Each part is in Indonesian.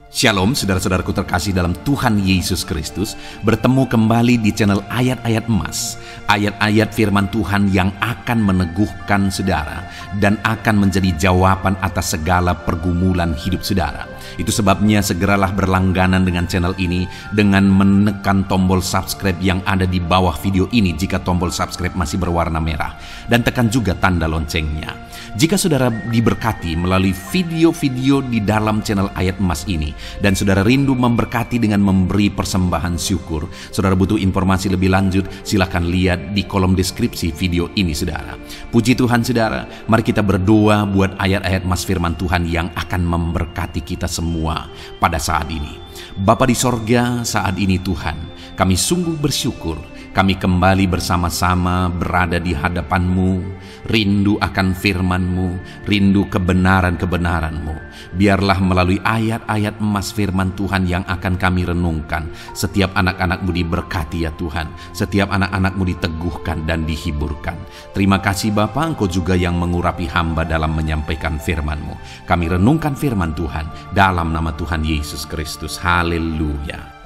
Shalom saudara-saudaraku terkasih dalam Tuhan Yesus Kristus. Bertemu kembali di channel Ayat-Ayat Emas. Ayat-ayat firman Tuhan yang akan meneguhkan saudara dan akan menjadi jawaban atas segala pergumulan hidup saudara. Itu sebabnya segeralah berlangganan dengan channel ini dengan menekan tombol subscribe yang ada di bawah video ini jika tombol subscribe masih berwarna merah. Dan tekan juga tanda loncengnya. Jika saudara diberkati melalui video-video di dalam channel Ayat Emas ini, dan saudara rindu memberkati dengan memberi persembahan syukur, saudara butuh informasi lebih lanjut, silakan lihat di kolom deskripsi video ini saudara. Puji Tuhan saudara, mari kita berdoa buat ayat-ayat Mas firman Tuhan yang akan memberkati kita semua pada saat ini. Bapa di sorga, saat ini Tuhan, kami sungguh bersyukur. Kami kembali bersama-sama berada di hadapan-Mu, rindu akan firman-Mu, rindu kebenaran-kebenaran-Mu. Biarlah melalui ayat-ayat emas firman Tuhan yang akan kami renungkan, setiap anak-anak-Mu diberkati ya Tuhan, setiap anak-anak-Mu diteguhkan dan dihiburkan. Terima kasih Bapa, Engkau juga yang mengurapi hamba dalam menyampaikan firman-Mu. Kami renungkan firman Tuhan dalam nama Tuhan Yesus Kristus. Haleluya.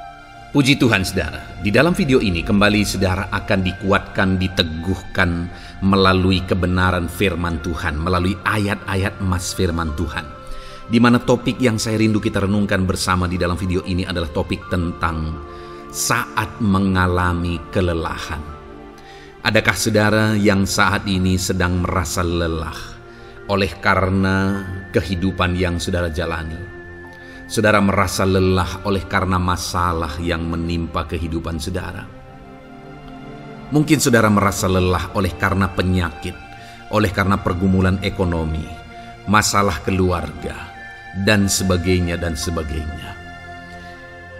Puji Tuhan saudara, di dalam video ini kembali saudara akan dikuatkan, diteguhkan melalui kebenaran firman Tuhan, melalui ayat-ayat emas firman Tuhan. Di mana topik yang saya rindu kita renungkan bersama di dalam video ini adalah topik tentang saat mengalami kelelahan. Adakah saudara yang saat ini sedang merasa lelah oleh karena kehidupan yang saudara jalani? Saudara merasa lelah oleh karena masalah yang menimpa kehidupan saudara. Mungkin saudara merasa lelah oleh karena penyakit, oleh karena pergumulan ekonomi, masalah keluarga, dan sebagainya dan sebagainya.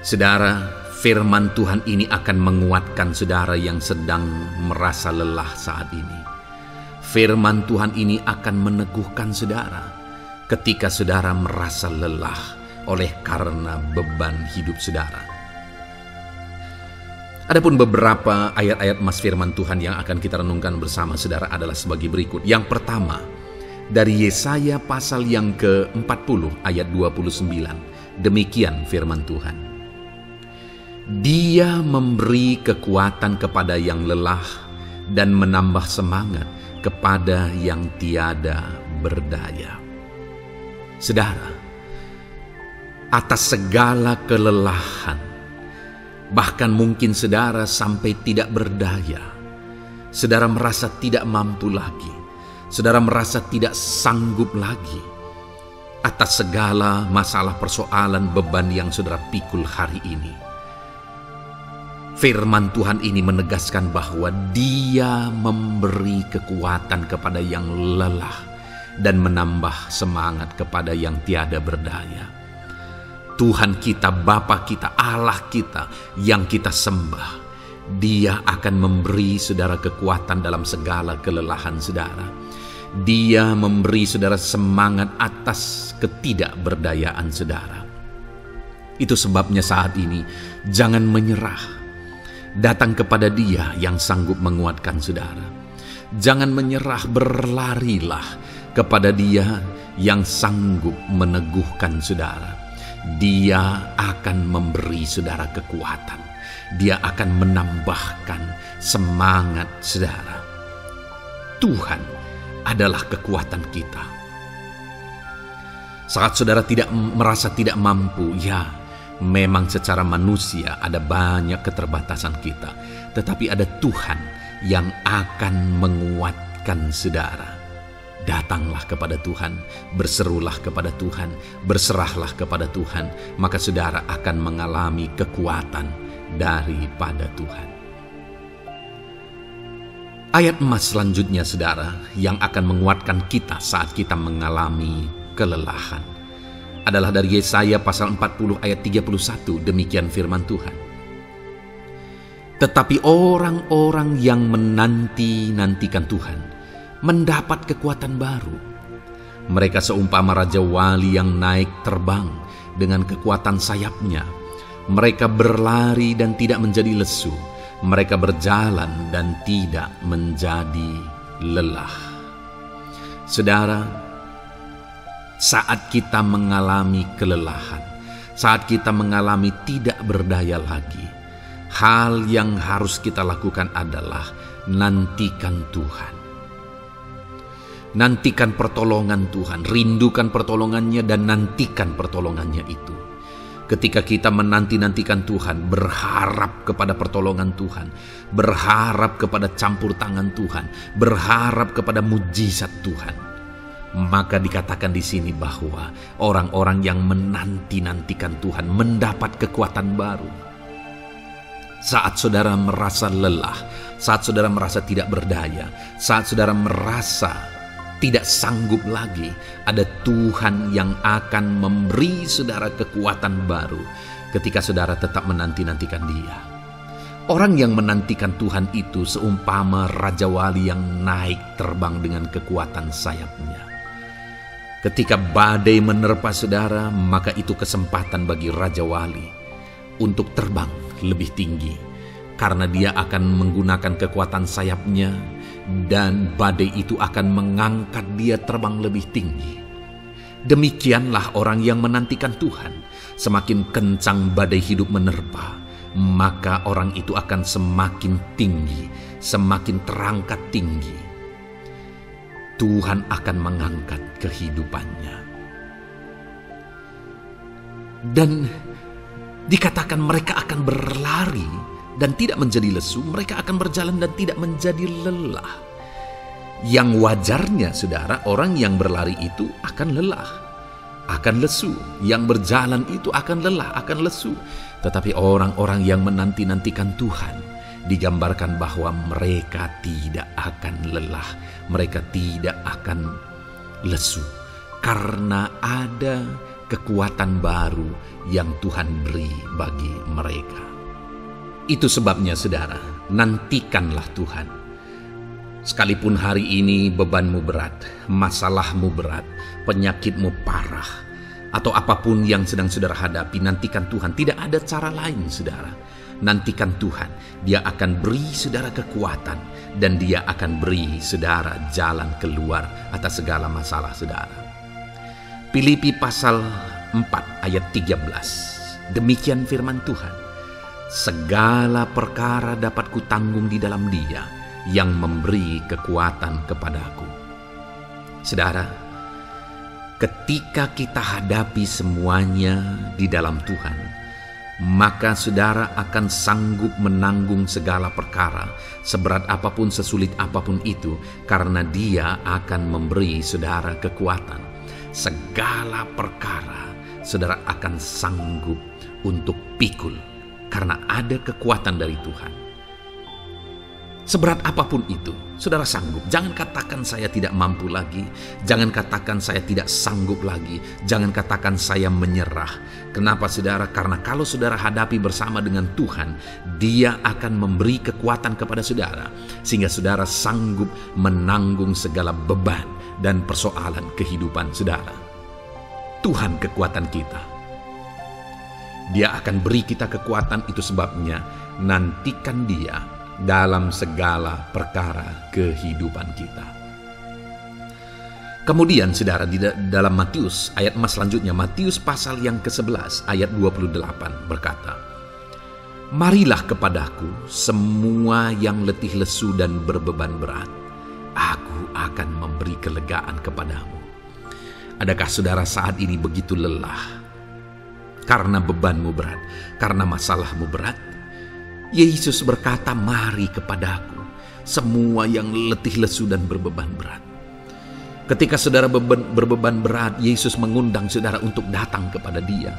Saudara, firman Tuhan ini akan menguatkan saudara yang sedang merasa lelah saat ini. Firman Tuhan ini akan meneguhkan saudara ketika saudara merasa lelah oleh karena beban hidup saudara. Adapun beberapa ayat-ayat emas firman Tuhan yang akan kita renungkan bersama saudara adalah sebagai berikut. Yang pertama, dari Yesaya pasal yang ke-40 ayat 29. Demikian firman Tuhan. Dia memberi kekuatan kepada yang lelah dan menambah semangat kepada yang tiada berdaya. Saudara, atas segala kelelahan, bahkan mungkin saudara sampai tidak berdaya, saudara merasa tidak mampu lagi, saudara merasa tidak sanggup lagi, atas segala masalah persoalan beban yang saudara pikul hari ini. Firman Tuhan ini menegaskan bahwa Dia memberi kekuatan kepada yang lelah dan menambah semangat kepada yang tiada berdaya. Tuhan kita, Bapa kita, Allah kita yang kita sembah, Dia akan memberi saudara kekuatan dalam segala kelelahan saudara. Dia memberi saudara semangat atas ketidakberdayaan saudara. Itu sebabnya saat ini jangan menyerah. Datang kepada Dia yang sanggup menguatkan saudara. Jangan menyerah, berlarilah kepada Dia yang sanggup meneguhkan saudara. Dia akan memberi saudara kekuatan. Dia akan menambahkan semangat saudara. Tuhan adalah kekuatan kita. Saat saudara merasa tidak mampu, ya memang secara manusia ada banyak keterbatasan kita. Tetapi ada Tuhan yang akan menguatkan saudara. Datanglah kepada Tuhan, berserulah kepada Tuhan, berserahlah kepada Tuhan, maka saudara akan mengalami kekuatan daripada Tuhan. Ayat emas selanjutnya saudara yang akan menguatkan kita saat kita mengalami kelelahan adalah dari Yesaya pasal 40 ayat 31. Demikian firman Tuhan. Tetapi orang-orang yang menanti-nantikan Tuhan mendapat kekuatan baru. Mereka seumpama Raja Wali yang naik terbang dengan kekuatan sayapnya. Mereka berlari dan tidak menjadi lesu. Mereka berjalan dan tidak menjadi lelah. Saudara, saat kita mengalami kelelahan, saat kita mengalami tidak berdaya lagi, hal yang harus kita lakukan adalah nantikan Tuhan. Nantikan pertolongan Tuhan, rindukan pertolongannya dan nantikan pertolongannya itu. Ketika kita menanti-nantikan Tuhan, berharap kepada pertolongan Tuhan, berharap kepada campur tangan Tuhan, berharap kepada mujizat Tuhan, maka dikatakan di sini bahwa orang-orang yang menanti-nantikan Tuhan mendapat kekuatan baru. Saat saudara merasa lelah, saat saudara merasa tidak berdaya, saat saudara merasa tidak sanggup lagi, ada Tuhan yang akan memberi saudara kekuatan baru ketika saudara tetap menanti-nantikan Dia. Orang yang menantikan Tuhan itu seumpama Raja Wali yang naik terbang dengan kekuatan sayapnya. Ketika badai menerpa saudara, maka itu kesempatan bagi Raja Wali untuk terbang lebih tinggi, karena dia akan menggunakan kekuatan sayapnya dan badai itu akan mengangkat dia terbang lebih tinggi. Demikianlah orang yang menantikan Tuhan. Semakin kencang badai hidup menerpa, maka orang itu akan semakin tinggi, semakin terangkat tinggi. Tuhan akan mengangkat kehidupannya. Dan dikatakan mereka akan berlari dan tidak menjadi lesu, mereka akan berjalan dan tidak menjadi lelah. Yang wajarnya, saudara, orang yang berlari itu akan lelah, akan lesu. Yang berjalan itu akan lelah, akan lesu. Tetapi orang-orang yang menanti-nantikan Tuhan, digambarkan bahwa mereka tidak akan lelah, mereka tidak akan lesu, karena ada kekuatan baru yang Tuhan beri bagi mereka. Itu sebabnya, saudara, nantikanlah Tuhan. Sekalipun hari ini bebanmu berat, masalahmu berat, penyakitmu parah, atau apapun yang sedang saudara hadapi, nantikan Tuhan. Tidak ada cara lain, saudara. Nantikan Tuhan. Dia akan beri saudara kekuatan, dan Dia akan beri saudara jalan keluar atas segala masalah saudara. Filipi pasal 4 ayat 13. Demikian firman Tuhan. Segala perkara dapat kutanggung di dalam Dia yang memberi kekuatan kepadaku. Saudara, ketika kita hadapi semuanya di dalam Tuhan, maka saudara akan sanggup menanggung segala perkara, seberat apapun, sesulit apapun itu, karena Dia akan memberi saudara kekuatan. Segala perkara saudara akan sanggup untuk pikul, karena ada kekuatan dari Tuhan. Seberat apapun itu, saudara sanggup. Jangan katakan saya tidak mampu lagi. Jangan katakan saya tidak sanggup lagi. Jangan katakan saya menyerah. Kenapa, saudara? Karena kalau saudara hadapi bersama dengan Tuhan, Dia akan memberi kekuatan kepada saudara, sehingga saudara sanggup menanggung segala beban dan persoalan kehidupan saudara. Tuhan kekuatan kita. Dia akan beri kita kekuatan, itu sebabnya nantikan Dia dalam segala perkara kehidupan kita. Kemudian, saudara, di dalam Matius, ayat selanjutnya, Matius pasal yang ke-11 ayat 28 berkata, "Marilah kepadaku semua yang letih lesu dan berbeban berat, aku akan memberi kelegaan kepadamu." Adakah saudara saat ini begitu lelah karena bebanmu berat, karena masalahmu berat? Yesus berkata, "Mari kepadaku semua yang letih lesu dan berbeban berat." Ketika saudara berbeban berat, Yesus mengundang saudara untuk datang kepada Dia,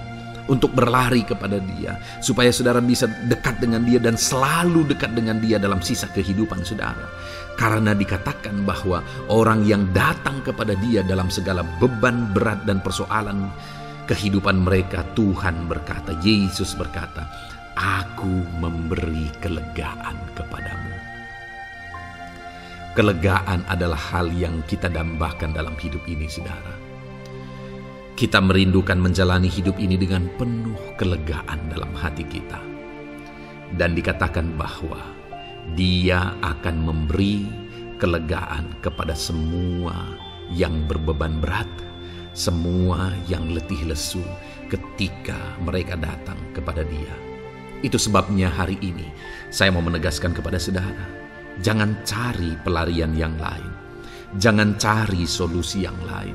untuk berlari kepada Dia, supaya saudara bisa dekat dengan Dia dan selalu dekat dengan Dia dalam sisa kehidupan saudara. Karena dikatakan bahwa orang yang datang kepada Dia dalam segala beban berat dan persoalan kehidupan mereka, Tuhan berkata, Yesus berkata, "Aku memberi kelegaan kepadamu." Kelegaan adalah hal yang kita dambakan dalam hidup ini, saudara. Kita merindukan menjalani hidup ini dengan penuh kelegaan dalam hati kita. Dan dikatakan bahwa Dia akan memberi kelegaan kepada semua yang berbeban berat, semua yang letih lesu, ketika mereka datang kepada Dia. Itu sebabnya hari ini saya mau menegaskan kepada saudara, jangan cari pelarian yang lain, jangan cari solusi yang lain,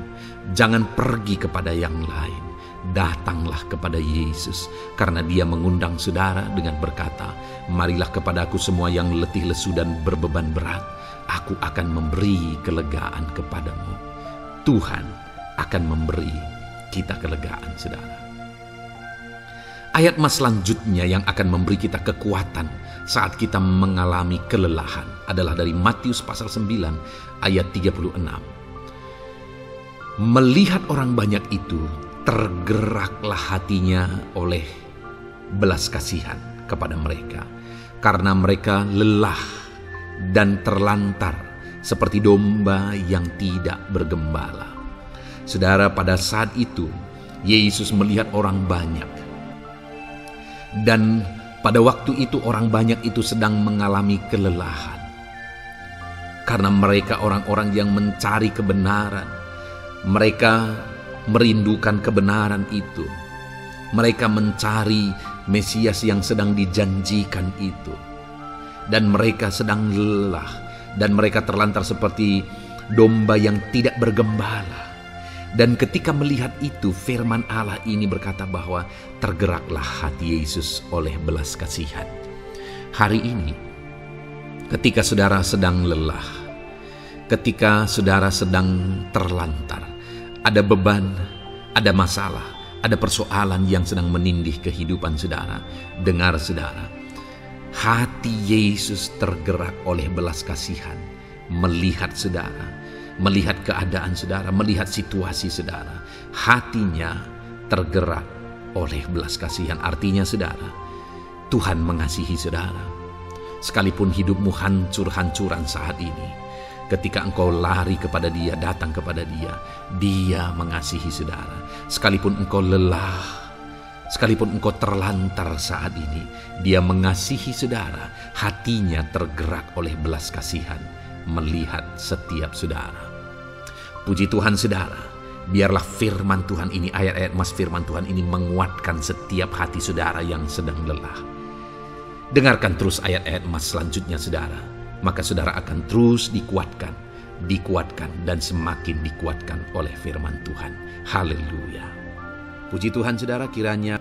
jangan pergi kepada yang lain. Datanglah kepada Yesus, karena Dia mengundang saudara dengan berkata, marilah kepadaku semua yang letih lesu dan berbeban berat, aku akan memberi kelegaan kepadamu. Tuhan akan memberi kita kelegaan, saudara. Ayat mas selanjutnya yang akan memberi kita kekuatan saat kita mengalami kelelahan adalah dari Matius pasal 9 ayat 36. Melihat orang banyak itu, tergeraklah hatinya oleh belas kasihan kepada mereka, karena mereka lelah dan terlantar seperti domba yang tidak bergembala. Saudara, pada saat itu Yesus melihat orang banyak, dan pada waktu itu orang banyak itu sedang mengalami kelelahan, karena mereka orang-orang yang mencari kebenaran. Mereka merindukan kebenaran itu. Mereka mencari Mesias yang sedang dijanjikan itu. Dan mereka sedang lelah. Dan mereka terlantar seperti domba yang tidak bergembala. Dan ketika melihat itu, firman Allah ini berkata bahwa tergeraklah hati Yesus oleh belas kasihan. Hari ini, ketika saudara sedang lelah, ketika saudara sedang terlantar, ada beban, ada masalah, ada persoalan yang sedang menindih kehidupan saudara. Dengar saudara, hati Yesus tergerak oleh belas kasihan, melihat saudara, melihat keadaan saudara, melihat situasi saudara. Hatinya tergerak oleh belas kasihan. Artinya saudara, Tuhan mengasihi saudara. Sekalipun hidupmu hancur-hancuran saat ini, ketika engkau lari kepada Dia, datang kepada Dia, Dia mengasihi saudara. Sekalipun engkau lelah, sekalipun engkau terlantar saat ini, Dia mengasihi saudara. Hatinya tergerak oleh belas kasihan melihat setiap saudara. Puji Tuhan saudara, biarlah firman Tuhan ini, ayat-ayat mas firman Tuhan ini menguatkan setiap hati saudara yang sedang lelah. Dengarkan terus ayat-ayat mas selanjutnya saudara. Maka saudara akan terus dikuatkan, dan semakin dikuatkan oleh firman Tuhan. Haleluya. Puji Tuhan saudara, kiranya.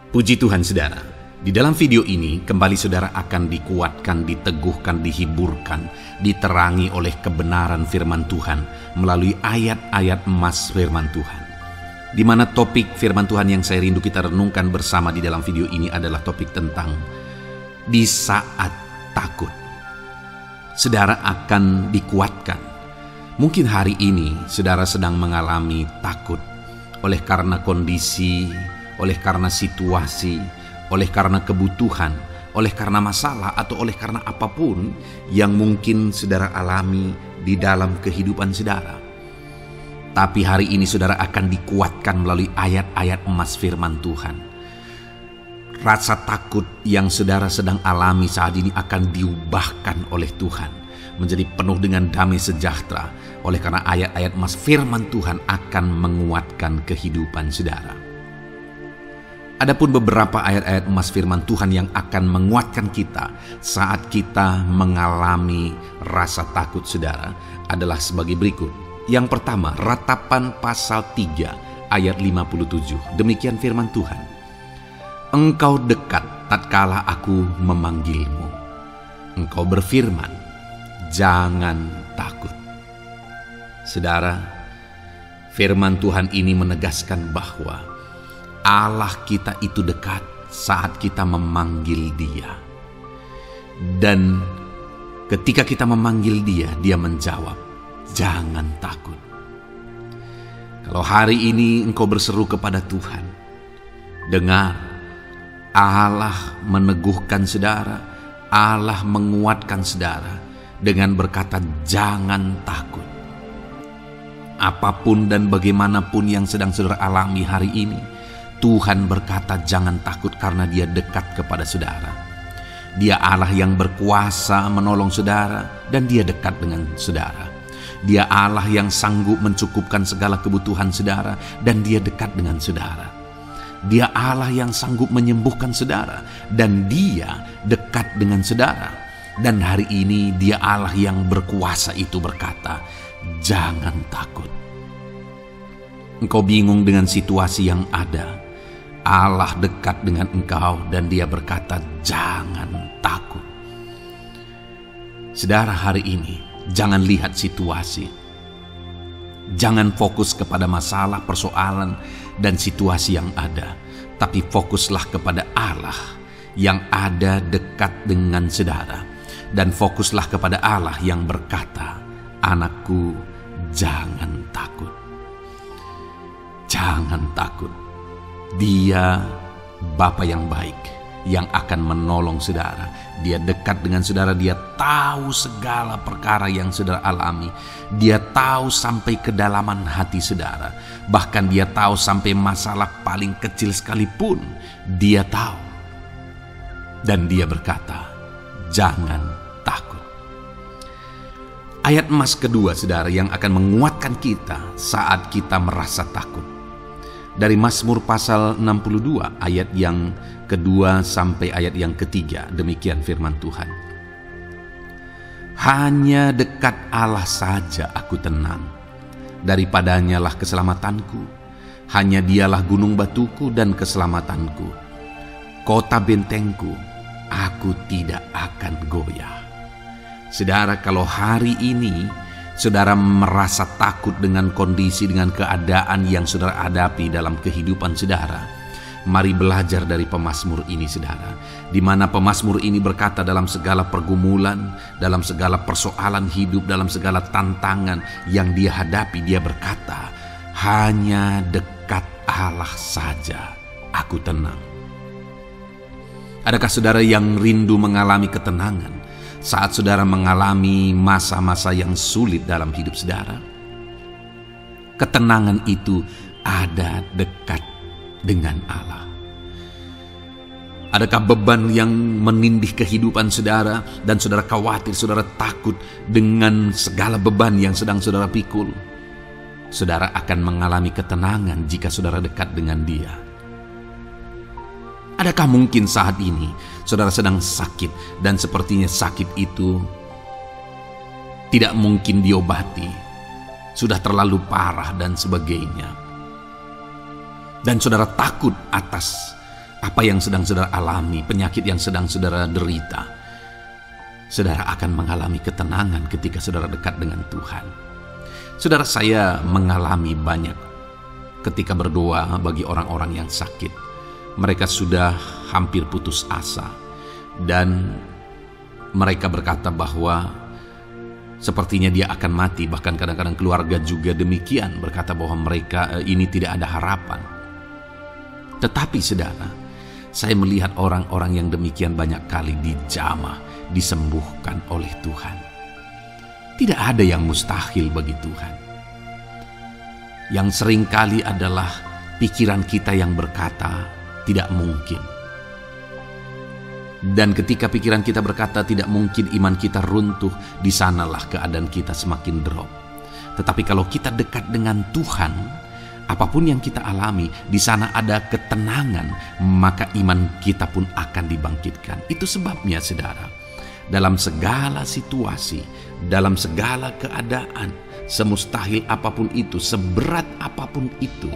Puji Tuhan saudara, di dalam video ini kembali saudara akan dikuatkan, diteguhkan, dihiburkan, diterangi oleh kebenaran firman Tuhan melalui ayat-ayat emas firman Tuhan. Di mana topik firman Tuhan yang saya rindu kita renungkan bersama di dalam video ini adalah topik tentang di saat takut. Saudara akan dikuatkan. Mungkin hari ini saudara sedang mengalami takut oleh karena kondisi, oleh karena situasi, oleh karena kebutuhan, oleh karena masalah, atau oleh karena apapun yang mungkin saudara alami di dalam kehidupan saudara. Tapi hari ini saudara akan dikuatkan melalui ayat-ayat emas firman Tuhan. Rasa takut yang saudara sedang alami saat ini akan diubahkan oleh Tuhan menjadi penuh dengan damai sejahtera, oleh karena ayat-ayat emas firman Tuhan akan menguatkan kehidupan saudara. Adapun beberapa ayat-ayat emas firman Tuhan yang akan menguatkan kita saat kita mengalami rasa takut saudara adalah sebagai berikut. Yang pertama, Ratapan pasal 3 ayat 57. Demikian firman Tuhan. Engkau dekat tatkala aku memanggilmu. Engkau berfirman, jangan takut. Saudara, firman Tuhan ini menegaskan bahwa Allah kita itu dekat saat kita memanggil Dia. Dan ketika kita memanggil Dia, Dia menjawab, jangan takut. Kalau hari ini engkau berseru kepada Tuhan, dengar, Allah meneguhkan saudara, Allah menguatkan saudara dengan berkata jangan takut. Apapun dan bagaimanapun yang sedang saudara alami hari ini, Tuhan berkata jangan takut karena Dia dekat kepada saudara. Dia Allah yang berkuasa menolong saudara dan Dia dekat dengan saudara. Dia Allah yang sanggup mencukupkan segala kebutuhan saudara, dan Dia dekat dengan saudara. Dia Allah yang sanggup menyembuhkan saudara, dan Dia dekat dengan saudara. Dan hari ini Dia Allah yang berkuasa itu berkata, jangan takut. Engkau bingung dengan situasi yang ada, Allah dekat dengan engkau dan Dia berkata, jangan takut. Saudara, hari ini jangan lihat situasi. Jangan fokus kepada masalah, persoalan, dan situasi yang ada. Tapi fokuslah kepada Allah yang ada dekat dengan saudara. Dan fokuslah kepada Allah yang berkata, anakku, jangan takut. Jangan takut. Dia Bapa yang baik, yang akan menolong saudara. Dia dekat dengan saudara. Dia tahu segala perkara yang saudara alami. Dia tahu sampai kedalaman hati saudara. Bahkan Dia tahu sampai masalah paling kecil sekalipun Dia tahu. Dan Dia berkata, jangan takut. Ayat emas kedua saudara yang akan menguatkan kita saat kita merasa takut, dari Mazmur pasal 62 ayat yang kedua sampai ayat yang ketiga. Demikian firman Tuhan. Hanya dekat Allah saja aku tenang, daripadanya lah keselamatanku. Hanya Dialah gunung batuku dan keselamatanku, kota bentengku, aku tidak akan goyah. Saudara, kalau hari ini saudara merasa takut dengan kondisi, dengan keadaan yang saudara hadapi dalam kehidupan saudara, mari belajar dari pemazmur ini saudara, di mana pemazmur ini berkata dalam segala pergumulan, dalam segala persoalan hidup, dalam segala tantangan yang dia hadapi, dia berkata, hanya dekat Allah saja aku tenang. Adakah saudara yang rindu mengalami ketenangan saat saudara mengalami masa-masa yang sulit dalam hidup saudara? Ketenangan itu ada dekat dengan Allah. Adakah beban yang menindih kehidupan saudara dan saudara khawatir, saudara takut dengan segala beban yang sedang saudara pikul? Saudara akan mengalami ketenangan jika saudara dekat dengan Dia. Adakah mungkin saat ini saudara sedang sakit dan sepertinya sakit itu tidak mungkin diobati, sudah terlalu parah dan sebagainya, dan saudara takut atas apa yang sedang saudara alami, penyakit yang sedang saudara derita? Saudara akan mengalami ketenangan ketika saudara dekat dengan Tuhan. Saudara, saya mengalami banyak ketika berdoa bagi orang-orang yang sakit. Mereka sudah hampir putus asa, dan mereka berkata bahwa sepertinya dia akan mati. Bahkan kadang-kadang keluarga juga demikian, berkata bahwa mereka ini tidak ada harapan. Tetapi saudara, saya melihat orang-orang yang demikian banyak kali dijamah, disembuhkan oleh Tuhan. Tidak ada yang mustahil bagi Tuhan. Yang seringkali adalah pikiran kita yang berkata tidak mungkin. Dan ketika pikiran kita berkata tidak mungkin, iman kita runtuh, di sanalah keadaan kita semakin drop. Tetapi kalau kita dekat dengan Tuhan, apapun yang kita alami, di sana ada ketenangan, maka iman kita pun akan dibangkitkan. Itu sebabnya saudara, dalam segala situasi, dalam segala keadaan, semustahil apapun itu, seberat apapun itu,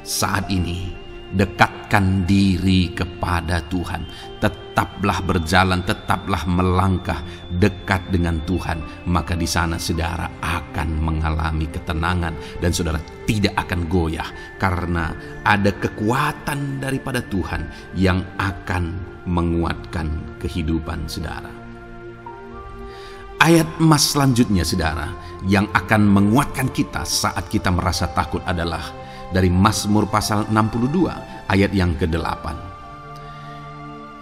saat ini dekatkan diri kepada Tuhan. Tetaplah berjalan, tetaplah melangkah dekat dengan Tuhan. Maka di sana saudara akan mengalami ketenangan dan saudara tidak akan goyah, karena ada kekuatan daripada Tuhan yang akan menguatkan kehidupan saudara. Ayat emas selanjutnya saudara yang akan menguatkan kita saat kita merasa takut adalah dari Mazmur pasal 62 ayat yang ke-8.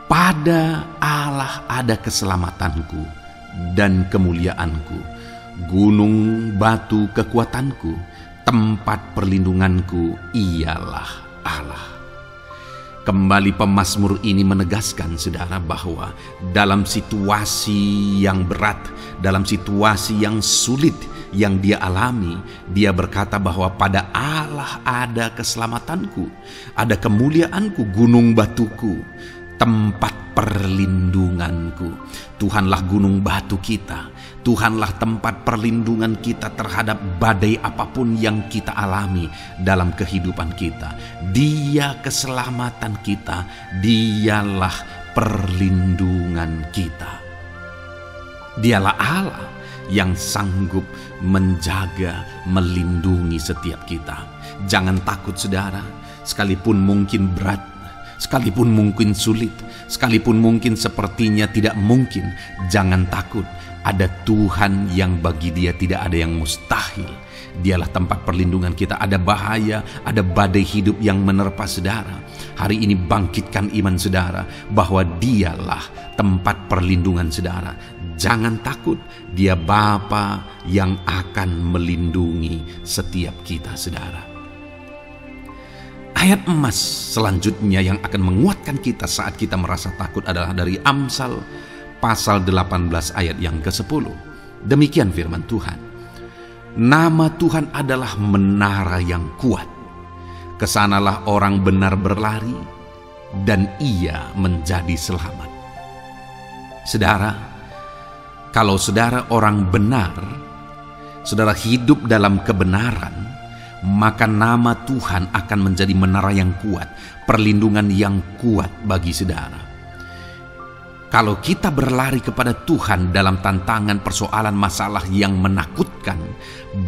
Pada Allah ada keselamatanku dan kemuliaanku, gunung batu kekuatanku, tempat perlindunganku ialah Allah. Kembali pemazmur ini menegaskan saudara bahwa dalam situasi yang berat, dalam situasi yang sulit, yang dia alami, dia berkata bahwa pada Allah ada keselamatanku, ada kemuliaanku, gunung batuku, tempat perlindunganku. Tuhanlah gunung batu kita, Tuhanlah tempat perlindungan kita terhadap badai apapun yang kita alami dalam kehidupan kita. Dia keselamatan kita, dialah perlindungan kita. Dialah Allah yang sanggup menjaga, melindungi setiap kita. Jangan takut saudara, sekalipun mungkin berat, sekalipun mungkin sulit, sekalipun mungkin sepertinya tidak mungkin, jangan takut. Ada Tuhan yang bagi dia tidak ada yang mustahil. Dialah tempat perlindungan kita. Ada bahaya, ada badai hidup yang menerpa saudara. Hari ini bangkitkan iman saudara bahwa dialah tempat perlindungan saudara. Jangan takut, dia Bapa yang akan melindungi setiap kita saudara. Ayat emas selanjutnya yang akan menguatkan kita saat kita merasa takut adalah dari Amsal pasal 18 ayat yang ke-10. Demikian firman Tuhan. Nama Tuhan adalah menara yang kuat. Kesanalah orang benar berlari dan ia menjadi selamat. Saudara, kalau saudara orang benar, saudara hidup dalam kebenaran, maka nama Tuhan akan menjadi menara yang kuat, perlindungan yang kuat bagi saudara. Kalau kita berlari kepada Tuhan dalam tantangan, persoalan, masalah yang menakutkan,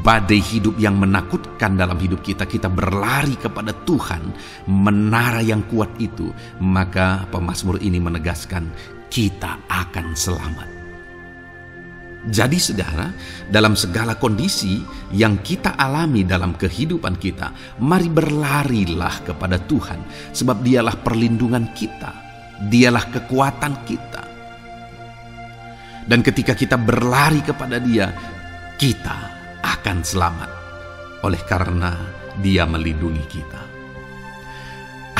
badai hidup yang menakutkan dalam hidup kita, kita berlari kepada Tuhan, menara yang kuat itu, maka pemazmur ini menegaskan kita akan selamat. Jadi saudara, dalam segala kondisi yang kita alami dalam kehidupan kita, mari berlarilah kepada Tuhan, sebab dialah perlindungan kita. Dialah kekuatan kita. Dan ketika kita berlari kepada dia, kita akan selamat. Oleh karena dia melindungi kita.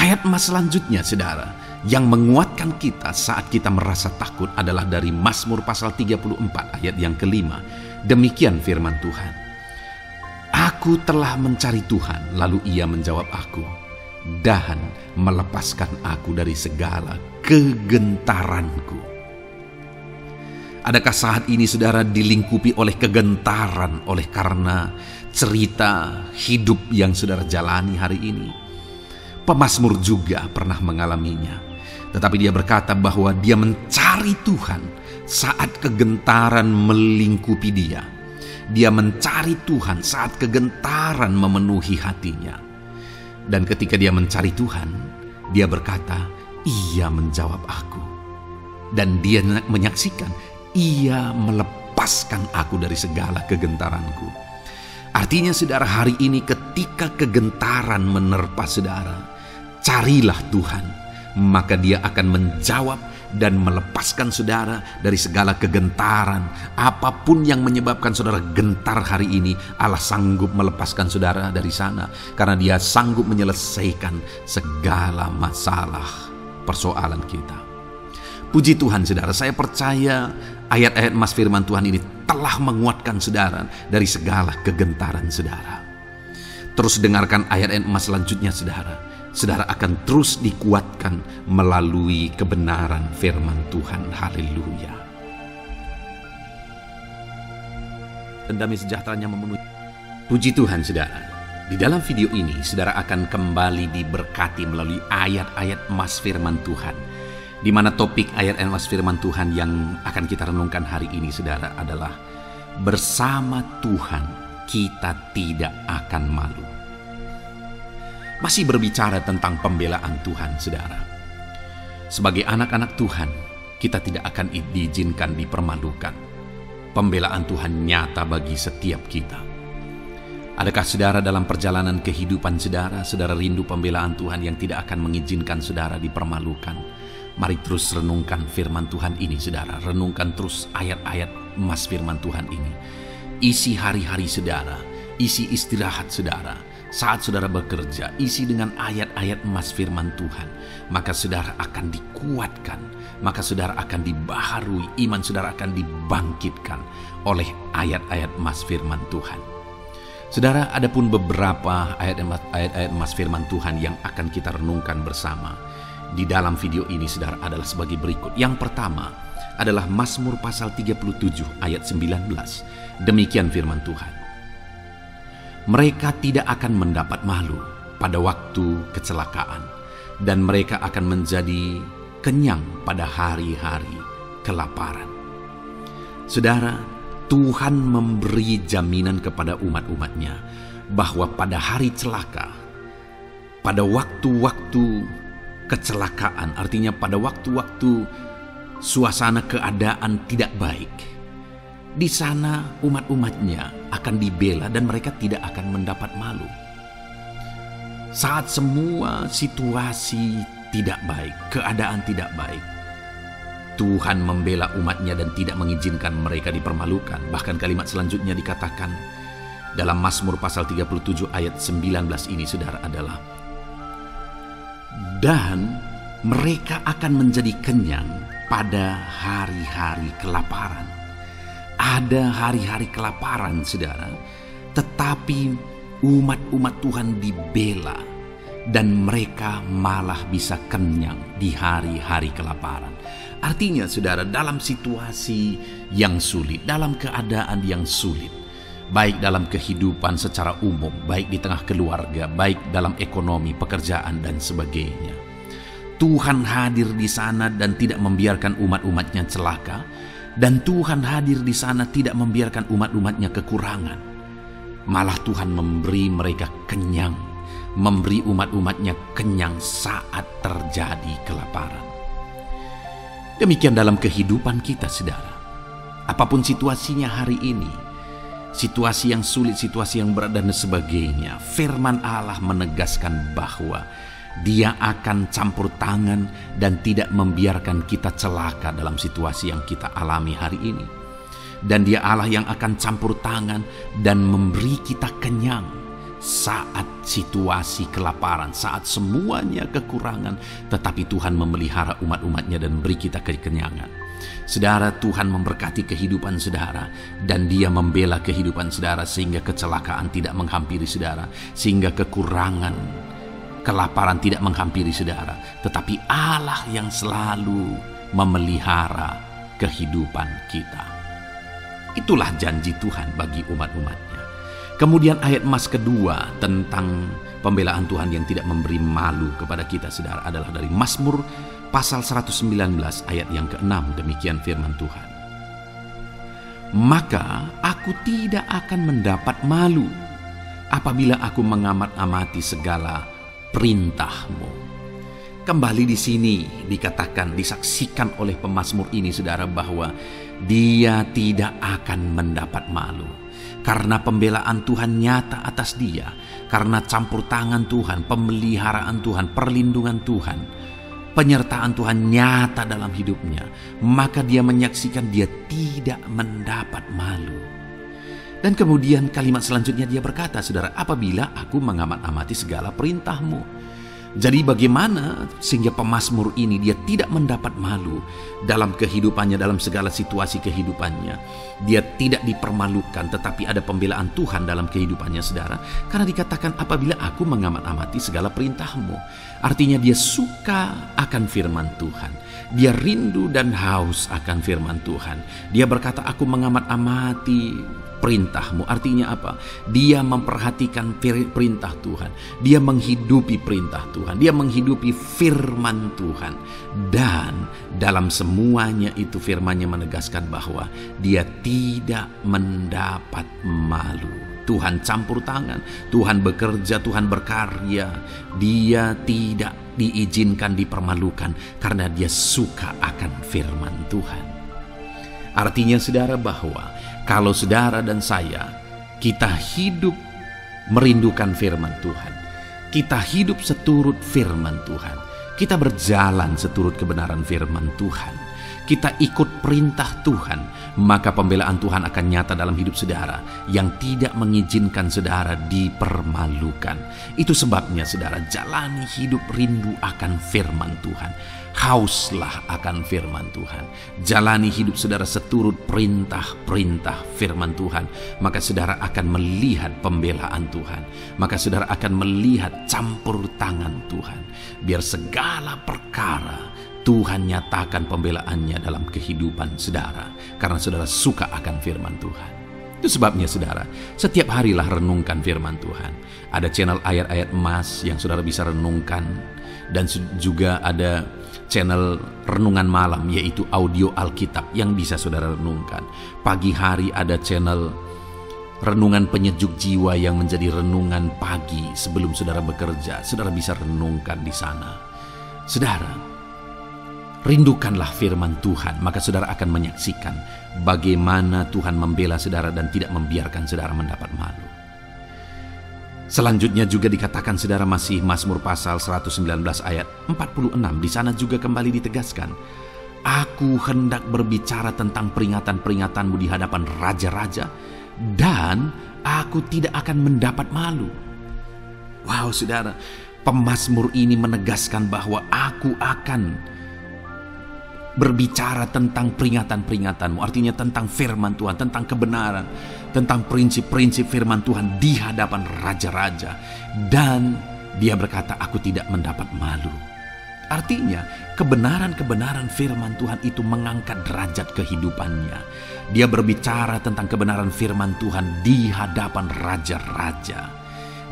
Ayat emas selanjutnya saudara, yang menguatkan kita saat kita merasa takut adalah dari Mazmur pasal 34 ayat yang kelima. Demikian firman Tuhan. Aku telah mencari Tuhan, lalu ia menjawab aku, dan melepaskan aku dari segala kegentaranku. Adakah saat ini saudara dilingkupi oleh kegentaran oleh karena cerita hidup yang saudara jalani hari ini? Pemazmur juga pernah mengalaminya. Tetapi dia berkata bahwa dia mencari Tuhan saat kegentaran melingkupi dia. Dia mencari Tuhan saat kegentaran memenuhi hatinya. Dan ketika dia mencari Tuhan, dia berkata, ia menjawab aku. Dan dia menyaksikan, ia melepaskan aku dari segala kegentaranku. Artinya saudara, hari ini ketika kegentaran menerpa saudara, carilah Tuhan, maka dia akan menjawab dan melepaskan saudara dari segala kegentaran. Apapun yang menyebabkan saudara gentar hari ini, Allah sanggup melepaskan saudara dari sana, karena dia sanggup menyelesaikan segala masalah persoalan kita. Puji Tuhan saudara, saya percaya ayat-ayat emas firman Tuhan ini telah menguatkan saudara dari segala kegentaran saudara. Terus dengarkan ayat-ayat emas selanjutnya saudara. Saudara akan terus dikuatkan melalui kebenaran firman Tuhan. Haleluya. Dan damai sejahteranya memenuhi. Puji Tuhan saudara. Di dalam video ini saudara akan kembali diberkati melalui ayat-ayat emas firman Tuhan. Di mana topik ayat emas firman Tuhan yang akan kita renungkan hari ini saudara adalah bersama Tuhan kita tidak akan malu. Masih berbicara tentang pembelaan Tuhan saudara. Sebagai anak-anak Tuhan, kita tidak akan diizinkan dipermalukan. Pembelaan Tuhan nyata bagi setiap kita. Adakah saudara dalam perjalanan kehidupan saudara, saudara rindu pembelaan Tuhan yang tidak akan mengizinkan saudara dipermalukan? Mari terus renungkan firman Tuhan ini saudara. Renungkan terus ayat-ayat emas firman Tuhan ini. Isi hari-hari saudara, isi istirahat saudara, saat saudara bekerja, isi dengan ayat-ayat emas firman Tuhan, maka saudara akan dikuatkan, maka saudara akan dibaharui, iman saudara akan dibangkitkan oleh ayat-ayat emas firman Tuhan. Saudara, ada pun beberapa ayat-ayat emas firman Tuhan yang akan kita renungkan bersama di dalam video ini, saudara, adalah sebagai berikut. Yang pertama adalah Mazmur pasal 37 ayat 19. Demikian firman Tuhan. Mereka tidak akan mendapat malu pada waktu kecelakaan, dan mereka akan menjadi kenyang pada hari-hari kelaparan. Saudara, Tuhan memberi jaminan kepada umat-umatnya bahwa pada hari celaka, pada waktu-waktu kecelakaan, artinya pada waktu-waktu suasana keadaan tidak baik, di sana umat-umatnya akan dibela dan mereka tidak akan mendapat malu. Saat semua situasi tidak baik, keadaan tidak baik, Tuhan membela umatnya dan tidak mengizinkan mereka dipermalukan. Bahkan kalimat selanjutnya dikatakan dalam Mazmur pasal 37 ayat 19 ini, saudara, adalah dan mereka akan menjadi kenyang pada hari-hari kelaparan. Ada hari-hari kelaparan, saudara, tetapi umat-umat Tuhan dibela dan mereka malah bisa kenyang di hari-hari kelaparan. Artinya, saudara, dalam situasi yang sulit, dalam keadaan yang sulit, baik dalam kehidupan secara umum, baik di tengah keluarga, baik dalam ekonomi, pekerjaan, dan sebagainya, Tuhan hadir di sana dan tidak membiarkan umat-umatnya celaka, dan Tuhan hadir di sana tidak membiarkan umat-umatnya kekurangan. Malah Tuhan memberi mereka kenyang, memberi umat-umatnya kenyang saat terjadi kelaparan. Demikian dalam kehidupan kita, saudara. Apapun situasinya hari ini, situasi yang sulit, situasi yang berat, dan sebagainya, firman Allah menegaskan bahwa Dia akan campur tangan dan tidak membiarkan kita celaka dalam situasi yang kita alami hari ini. Dan Dia Allah yang akan campur tangan dan memberi kita kenyang saat situasi kelaparan, saat semuanya kekurangan, tetapi Tuhan memelihara umat-umatnya dan beri kita kekenyangan. Saudara, Tuhan memberkati kehidupan saudara, dan Dia membela kehidupan saudara sehingga kecelakaan tidak menghampiri saudara, sehingga kekurangan, kelaparan tidak menghampiri saudara, tetapi Allah yang selalu memelihara kehidupan kita. Itulah janji Tuhan bagi umat-umatnya. Kemudian ayat emas kedua tentang pembelaan Tuhan yang tidak memberi malu kepada kita, saudara, adalah dari Mazmur pasal 119 ayat yang ke-6. Demikian firman Tuhan. Maka aku tidak akan mendapat malu apabila aku mengamat-amati segala perintah-Mu. Kembali di sini dikatakan, disaksikan oleh pemazmur ini, saudara, bahwa dia tidak akan mendapat malu. Karena pembelaan Tuhan nyata atas dia, karena campur tangan Tuhan, pemeliharaan Tuhan, perlindungan Tuhan, penyertaan Tuhan nyata dalam hidupnya, maka dia menyaksikan dia tidak mendapat malu. Dan kemudian kalimat selanjutnya dia berkata, saudara, apabila aku mengamat-amati segala perintah-Mu. Jadi bagaimana sehingga pemazmur ini dia tidak mendapat malu dalam kehidupannya, dalam segala situasi kehidupannya. Dia tidak dipermalukan, tetapi ada pembelaan Tuhan dalam kehidupannya, saudara. Karena dikatakan apabila aku mengamat-amati segala perintah-Mu. Artinya dia suka akan firman Tuhan. Dia rindu dan haus akan firman Tuhan. Dia berkata, aku mengamat-amati perintah-Mu. Artinya apa? Dia memperhatikan perintah Tuhan. Dia menghidupi perintah Tuhan. Dia menghidupi firman Tuhan. Dan dalam semuanya itu firman-Nya menegaskan bahwa dia tidak mendapat malu. Tuhan campur tangan, Tuhan bekerja, Tuhan berkarya. Dia tidak diizinkan dipermalukan karena dia suka akan firman Tuhan. Artinya, saudara, bahwa kalau saudara dan saya, kita hidup merindukan firman Tuhan, kita hidup seturut firman Tuhan, kita berjalan seturut kebenaran firman Tuhan, kita ikut perintah Tuhan, maka pembelaan Tuhan akan nyata dalam hidup saudara yang tidak mengizinkan saudara dipermalukan. Itu sebabnya saudara, jalani hidup rindu akan firman Tuhan. Hauslah akan firman Tuhan. Jalani hidup saudara seturut perintah-perintah firman Tuhan. Maka saudara akan melihat pembelaan Tuhan. Maka saudara akan melihat campur tangan Tuhan. Biar segala perkara Tuhan nyatakan pembelaannya dalam kehidupan saudara. Karena saudara suka akan firman Tuhan. Itu sebabnya saudara, setiap harilah renungkan firman Tuhan. Ada channel ayat-ayat emas yang saudara bisa renungkan. Dan juga ada channel renungan malam, yaitu audio Alkitab yang bisa saudara renungkan. Pagi hari ada channel renungan penyejuk jiwa yang menjadi renungan pagi sebelum saudara bekerja. Saudara bisa renungkan di sana. Saudara, rindukanlah firman Tuhan, maka saudara akan menyaksikan bagaimana Tuhan membela saudara dan tidak membiarkan saudara mendapat malu. Selanjutnya juga dikatakan saudara, masih Mazmur pasal 119 ayat 46. Di sana juga kembali ditegaskan, aku hendak berbicara tentang peringatan-peringatanmu di hadapan raja-raja, dan aku tidak akan mendapat malu. Wow saudara, pemazmur ini menegaskan bahwa aku akan berbicara tentang peringatan-peringatanmu, artinya tentang firman Tuhan, tentang kebenaran, tentang prinsip-prinsip firman Tuhan di hadapan raja-raja. Dan dia berkata, aku tidak mendapat malu. Artinya, kebenaran-kebenaran firman Tuhan itu mengangkat derajat kehidupannya. Dia berbicara tentang kebenaran firman Tuhan di hadapan raja-raja.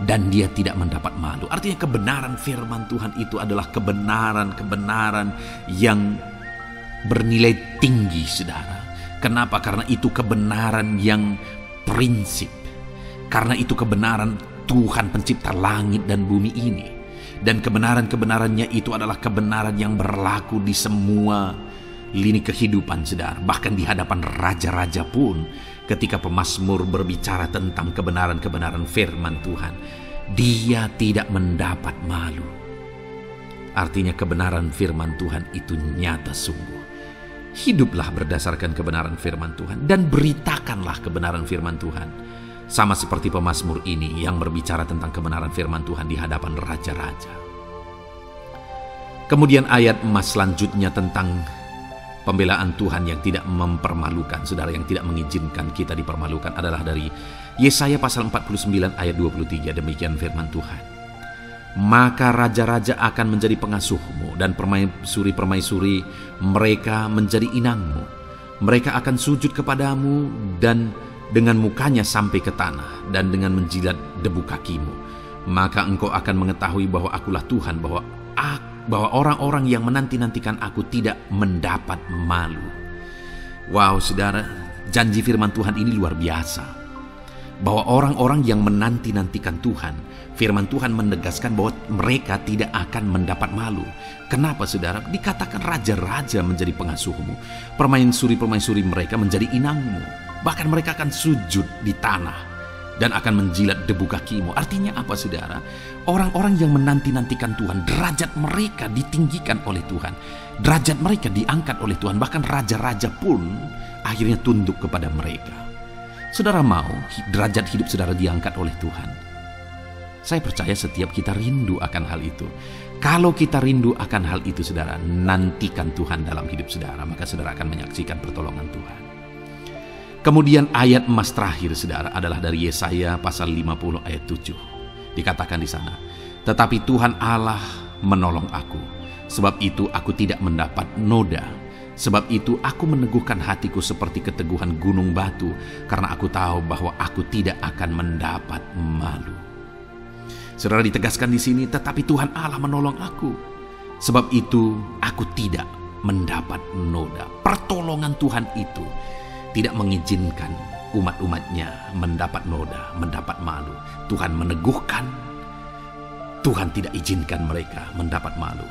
Dan dia tidak mendapat malu. Artinya kebenaran firman Tuhan itu adalah kebenaran-kebenaran yang bernilai tinggi saudara. Kenapa? Karena itu kebenaran yang prinsip. Karena itu kebenaran Tuhan pencipta langit dan bumi ini. Dan kebenaran-kebenarannya itu adalah kebenaran yang berlaku di semua lini kehidupan saudara. Bahkan di hadapan raja-raja pun, ketika pemazmur berbicara tentang kebenaran-kebenaran firman Tuhan, dia tidak mendapat malu. Artinya kebenaran firman Tuhan itu nyata sungguh. Hiduplah berdasarkan kebenaran firman Tuhan dan beritakanlah kebenaran firman Tuhan. Sama seperti pemazmur ini yang berbicara tentang kebenaran firman Tuhan di hadapan raja-raja. Kemudian ayat emas selanjutnya tentang pembelaan Tuhan yang tidak mempermalukan, saudara, yang tidak mengizinkan kita dipermalukan adalah dari Yesaya pasal 49 ayat 23. Demikian firman Tuhan. Maka raja-raja akan menjadi pengasuhmu dan permaisuri-permaisuri mereka menjadi inangmu. Mereka akan sujud kepadamu dan dengan mukanya sampai ke tanah dan dengan menjilat debu kakimu. Maka engkau akan mengetahui bahwa akulah Tuhan, bahwa orang-orang yang menanti-nantikan aku tidak mendapat malu. Wow saudara, janji firman Tuhan ini luar biasa. Bahwa orang-orang yang menanti-nantikan Tuhan, firman Tuhan menegaskan bahwa mereka tidak akan mendapat malu. Kenapa saudara? Dikatakan raja-raja menjadi pengasuhmu, permaisuri-permaisuri mereka menjadi inangmu. Bahkan mereka akan sujud di tanah dan akan menjilat debu kakimu. Artinya apa saudara? Orang-orang yang menanti-nantikan Tuhan, derajat mereka ditinggikan oleh Tuhan. Derajat mereka diangkat oleh Tuhan. Bahkan raja-raja pun akhirnya tunduk kepada mereka. Saudara mau derajat hidup saudara diangkat oleh Tuhan? Saya percaya setiap kita rindu akan hal itu. Kalau kita rindu akan hal itu saudara, nantikan Tuhan dalam hidup saudara, maka saudara akan menyaksikan pertolongan Tuhan. Kemudian ayat emas terakhir saudara adalah dari Yesaya pasal 50 ayat 7. Dikatakan di sana, tetapi Tuhan Allah menolong aku, sebab itu aku tidak mendapat noda. Sebab itu aku meneguhkan hatiku seperti keteguhan gunung batu, karena aku tahu bahwa aku tidak akan mendapat malu. Saudara, ditegaskan di sini, tetapi Tuhan Allah menolong aku. Sebab itu aku tidak mendapat noda. Pertolongan Tuhan itu tidak mengizinkan umat-umatnya mendapat noda, mendapat malu. Tuhan meneguhkan, Tuhan tidak izinkan mereka mendapat malu.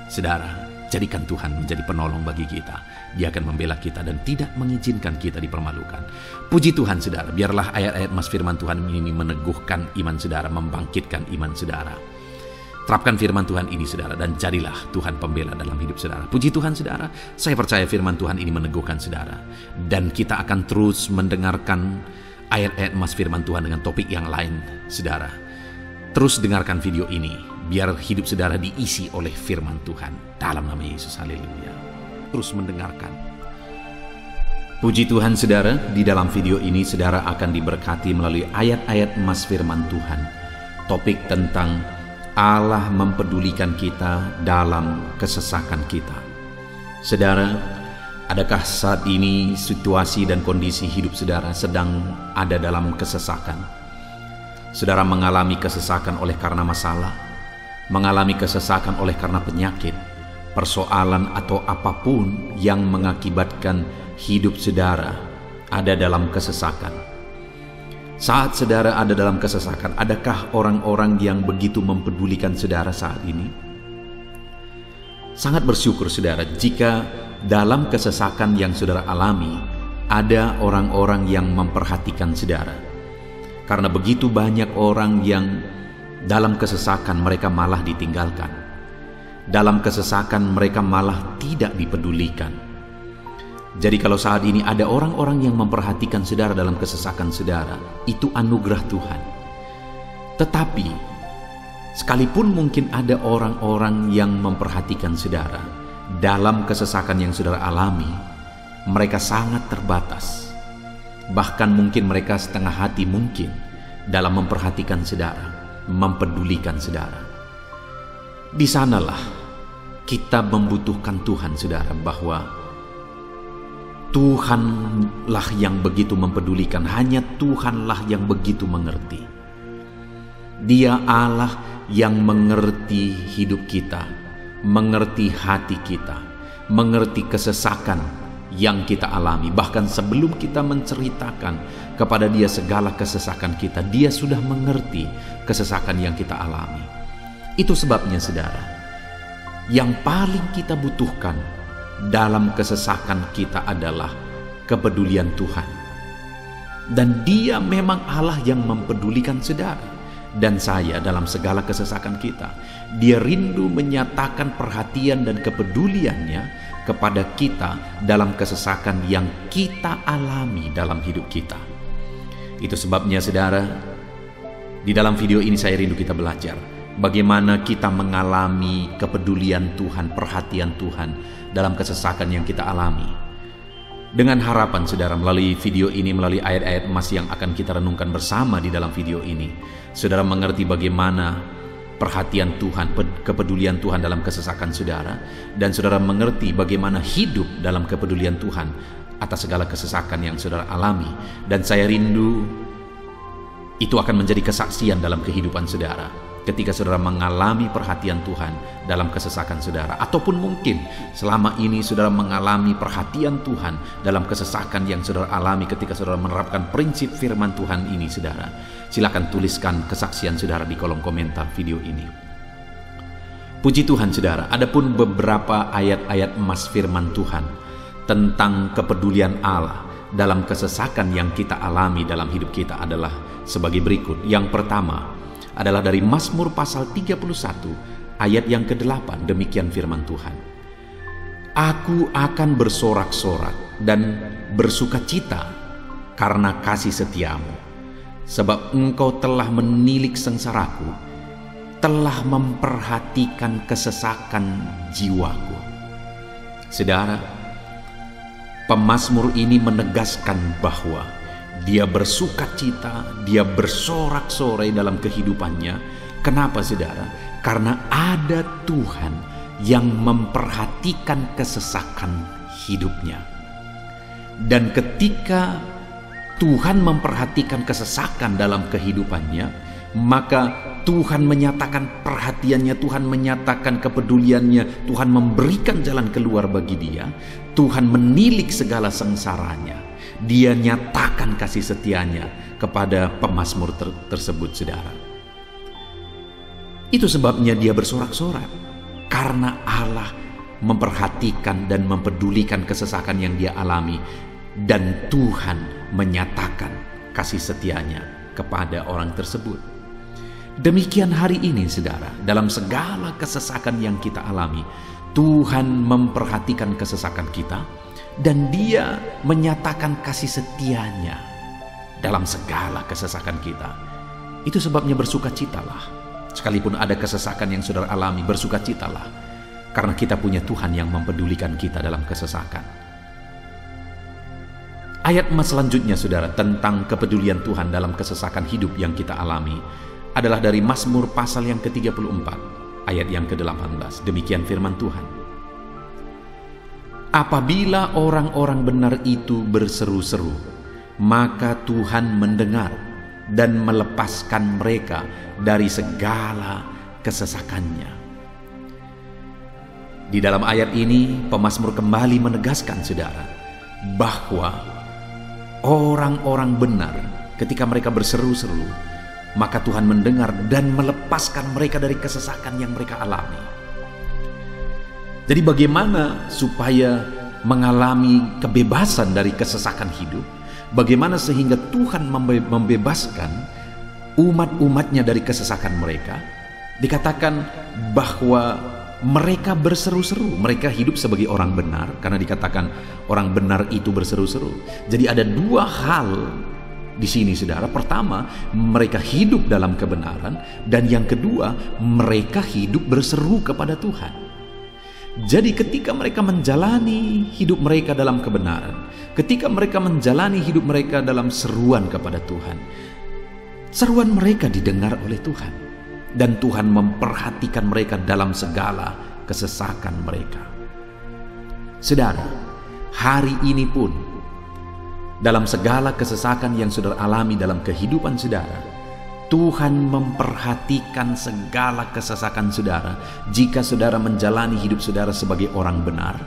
Saudara, jadikan Tuhan menjadi penolong bagi kita. Dia akan membela kita dan tidak mengizinkan kita dipermalukan. Puji Tuhan saudara, biarlah ayat-ayat mas firman Tuhan ini meneguhkan iman saudara, membangkitkan iman saudara. Terapkan firman Tuhan ini saudara, dan jadilah Tuhan pembela dalam hidup saudara. Puji Tuhan saudara, saya percaya firman Tuhan ini meneguhkan saudara. Dan kita akan terus mendengarkan ayat-ayat emas firman Tuhan dengan topik yang lain saudara. Terus dengarkan video ini, biar hidup saudara diisi oleh firman Tuhan. Dalam nama Yesus, haleluya. Terus mendengarkan. Puji Tuhan saudara, di dalam video ini saudara akan diberkati melalui ayat-ayat emas firman Tuhan. Topik tentang Allah mempedulikan kita dalam kesesakan kita. Saudara, adakah saat ini situasi dan kondisi hidup saudara sedang ada dalam kesesakan? Saudara mengalami kesesakan oleh karena masalah, mengalami kesesakan oleh karena penyakit, persoalan atau apapun yang mengakibatkan hidup saudara ada dalam kesesakan. Saat saudara ada dalam kesesakan, adakah orang-orang yang begitu mempedulikan saudara saat ini? Sangat bersyukur saudara jika dalam kesesakan yang saudara alami, ada orang-orang yang memperhatikan saudara. Karena begitu banyak orang yang dalam kesesakan mereka malah ditinggalkan. Dalam kesesakan mereka malah tidak dipedulikan. Jadi kalau saat ini ada orang-orang yang memperhatikan saudara dalam kesesakan saudara, itu anugerah Tuhan. Tetapi, sekalipun mungkin ada orang-orang yang memperhatikan saudara dalam kesesakan yang saudara alami, mereka sangat terbatas. Bahkan mungkin mereka setengah hati mungkin dalam memperhatikan saudara, mempedulikan saudara. Di sanalah kita membutuhkan Tuhan saudara, bahwa Tuhanlah yang begitu mempedulikan, hanya Tuhanlah yang begitu mengerti. Dia Allah yang mengerti hidup kita, mengerti hati kita, mengerti kesesakan yang kita alami. Bahkan sebelum kita menceritakan kepada Dia segala kesesakan kita, Dia sudah mengerti kesesakan yang kita alami. Itu sebabnya saudara, yang paling kita butuhkan dalam kesesakan kita adalah kepedulian Tuhan. Dan Dia memang Allah yang mempedulikan saudara dan saya dalam segala kesesakan kita. Dia rindu menyatakan perhatian dan kepeduliannya kepada kita dalam kesesakan yang kita alami dalam hidup kita. Itu sebabnya saudara, di dalam video ini saya rindu kita belajar bagaimana kita mengalami kepedulian Tuhan, perhatian Tuhan dalam kesesakan yang kita alami. Dengan harapan saudara, melalui video ini, melalui ayat-ayat emas yang akan kita renungkan bersama di dalam video ini, saudara mengerti bagaimana perhatian Tuhan, kepedulian Tuhan dalam kesesakan saudara, dan saudara mengerti bagaimana hidup dalam kepedulian Tuhan atas segala kesesakan yang saudara alami. Dan saya rindu itu akan menjadi kesaksian dalam kehidupan saudara ketika saudara mengalami perhatian Tuhan dalam kesesakan saudara. Ataupun mungkin selama ini saudara mengalami perhatian Tuhan dalam kesesakan yang saudara alami ketika saudara menerapkan prinsip firman Tuhan ini saudara. Silakan tuliskan kesaksian saudara di kolom komentar video ini. Puji Tuhan saudara, adapun beberapa ayat-ayat emas firman Tuhan tentang kepedulian Allah dalam kesesakan yang kita alami dalam hidup kita adalah sebagai berikut. Yang pertama adalah dari Mazmur pasal 31 ayat yang ke-8. Demikian firman Tuhan. Aku akan bersorak-sorak dan bersukacita karena kasih setiamu, sebab engkau telah menilik sengsaraku, telah memperhatikan kesesakan jiwaku. Saudara, pemazmur ini menegaskan bahwa dia bersukacita, dia bersorak-sorai dalam kehidupannya. Kenapa saudara? Karena ada Tuhan yang memperhatikan kesesakan hidupnya. Dan ketika Tuhan memperhatikan kesesakan dalam kehidupannya, maka Tuhan menyatakan perhatiannya, Tuhan menyatakan kepeduliannya, Tuhan memberikan jalan keluar bagi dia, Tuhan menilik segala sengsaranya. Dia nyatakan kasih setianya kepada pemazmur tersebut saudara. Itu sebabnya dia bersorak-sorak, karena Allah memperhatikan dan mempedulikan kesesakan yang dia alami, dan Tuhan menyatakan kasih setianya kepada orang tersebut. Demikian hari ini, saudara, dalam segala kesesakan yang kita alami, Tuhan memperhatikan kesesakan kita dan Dia menyatakan kasih setia-Nya dalam segala kesesakan kita. Itu sebabnya bersukacitalah. Sekalipun ada kesesakan yang saudara alami, bersukacitalah, karena kita punya Tuhan yang mempedulikan kita dalam kesesakan. Ayat selanjutnya, saudara, tentang kepedulian Tuhan dalam kesesakan hidup yang kita alami adalah dari Mazmur pasal yang ke-34, ayat yang ke-18. Demikian firman Tuhan. Apabila orang-orang benar itu berseru-seru, maka Tuhan mendengar dan melepaskan mereka dari segala kesesakannya. Di dalam ayat ini, pemazmur kembali menegaskan, saudara, bahwa orang-orang benar ketika mereka berseru-seru, maka Tuhan mendengar dan melepaskan mereka dari kesesakan yang mereka alami. Jadi bagaimana supaya mengalami kebebasan dari kesesakan hidup? Bagaimana sehingga Tuhan membebaskan umat-umatnya dari kesesakan mereka? Dikatakan bahwa mereka berseru-seru, mereka hidup sebagai orang benar, karena dikatakan orang benar itu berseru-seru. Jadi ada dua hal di sini, saudara. Pertama, mereka hidup dalam kebenaran, dan yang kedua, mereka hidup berseru kepada Tuhan. Jadi ketika mereka menjalani hidup mereka dalam kebenaran, ketika mereka menjalani hidup mereka dalam seruan kepada Tuhan, seruan mereka didengar oleh Tuhan, dan Tuhan memperhatikan mereka dalam segala kesesakan mereka. Saudara, hari ini pun dalam segala kesesakan yang saudara alami dalam kehidupan saudara, Tuhan memperhatikan segala kesesakan saudara. Jika saudara menjalani hidup saudara sebagai orang benar,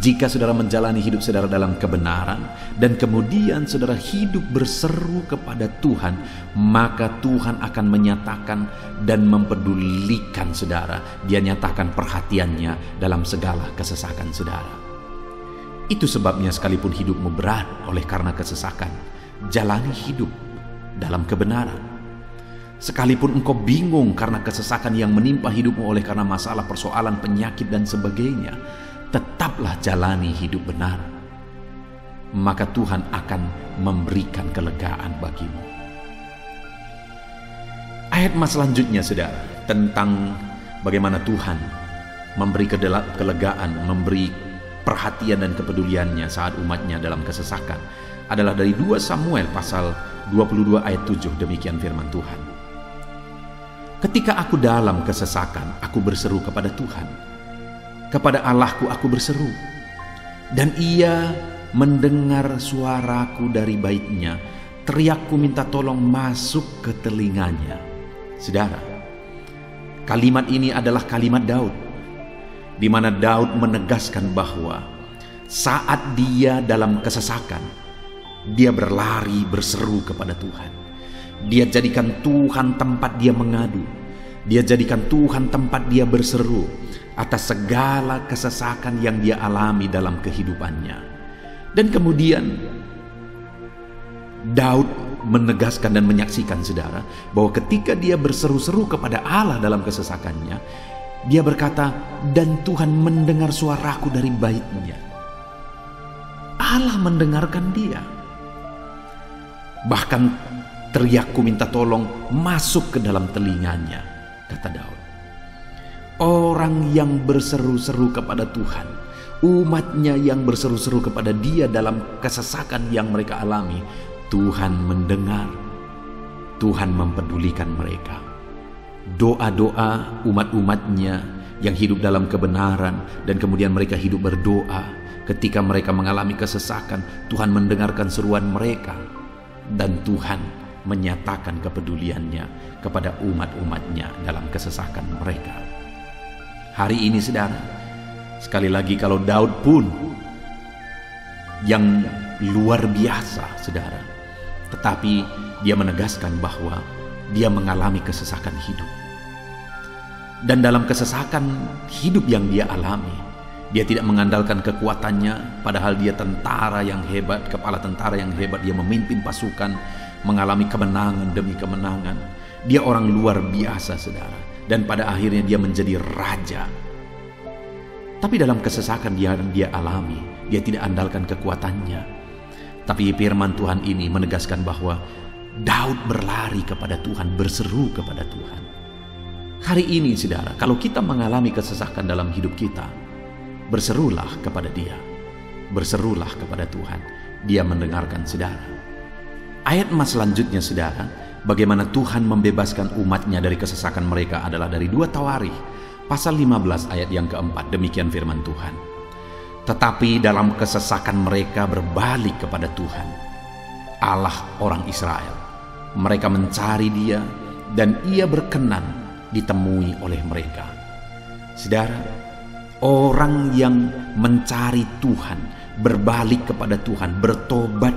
jika saudara menjalani hidup saudara dalam kebenaran, dan kemudian saudara hidup berseru kepada Tuhan, maka Tuhan akan menyatakan dan mempedulikan saudara. Dia nyatakan perhatiannya dalam segala kesesakan saudara. Itu sebabnya sekalipun hidupmu berat oleh karena kesesakan, jalani hidup dalam kebenaran. Sekalipun engkau bingung karena kesesakan yang menimpa hidupmu oleh karena masalah, persoalan, penyakit dan sebagainya, tetaplah jalani hidup benar. Maka Tuhan akan memberikan kelegaan bagimu. Ayat selanjutnya, saudara, tentang bagaimana Tuhan memberi kelegaan, memberi perhatian dan kepeduliannya saat umatnya dalam kesesakan, adalah dari 2 Samuel pasal 22 ayat 7. Demikian firman Tuhan. Ketika aku dalam kesesakan, aku berseru kepada Tuhan. Kepada Allahku aku berseru, dan Ia mendengar suaraku dari baitnya. Teriakku minta tolong masuk ke telinganya. Saudara, kalimat ini adalah kalimat Daud, di mana Daud menegaskan bahwa saat dia dalam kesesakan, dia berlari berseru kepada Tuhan. Dia jadikan Tuhan tempat dia mengadu. Dia jadikan Tuhan tempat dia berseru atas segala kesesakan yang dia alami dalam kehidupannya. Dan kemudian Daud menegaskan dan menyaksikan, saudara, bahwa ketika dia berseru-seru kepada Allah dalam kesesakannya, dia berkata, dan Tuhan mendengar suaraku dari baitnya. Allah mendengarkan dia. Bahkan teriakku minta tolong masuk ke dalam telinganya, kata Daud. Orang yang berseru-seru kepada Tuhan, umatnya yang berseru-seru kepada dia dalam kesesakan yang mereka alami, Tuhan mendengar, Tuhan mempedulikan mereka. Doa-doa umat-umatnya yang hidup dalam kebenaran, dan kemudian mereka hidup berdoa ketika mereka mengalami kesesakan, Tuhan mendengarkan seruan mereka, dan Tuhan menyatakan kepeduliannya kepada umat-umatnya dalam kesesakan mereka. Hari ini, saudara, sekali lagi, kalau Daud pun yang luar biasa, saudara, tetapi dia menegaskan bahwa dia mengalami kesesakan hidup. Dan dalam kesesakan hidup yang dia alami, dia tidak mengandalkan kekuatannya, padahal dia tentara yang hebat, kepala tentara yang hebat. Dia memimpin pasukan, mengalami kemenangan demi kemenangan. Dia orang luar biasa, saudara. Dan pada akhirnya dia menjadi raja. Tapi dalam kesesakan yang dia alami, dia tidak andalkan kekuatannya. Tapi firman Tuhan ini menegaskan bahwa Daud berlari kepada Tuhan, berseru kepada Tuhan. Hari ini, saudara, kalau kita mengalami kesesakan dalam hidup kita, berserulah kepada Dia. Berserulah kepada Tuhan. Dia mendengarkan saudara. Ayat emas selanjutnya, saudara, bagaimana Tuhan membebaskan umatnya dari kesesakan mereka adalah dari 2 Tawarikh pasal 15 ayat yang keempat. Demikian firman Tuhan. Tetapi dalam kesesakan mereka berbalik kepada Tuhan, Allah orang Israel. Mereka mencari Dia dan Ia berkenan ditemui oleh mereka. Saudara, orang yang mencari Tuhan, berbalik kepada Tuhan, bertobat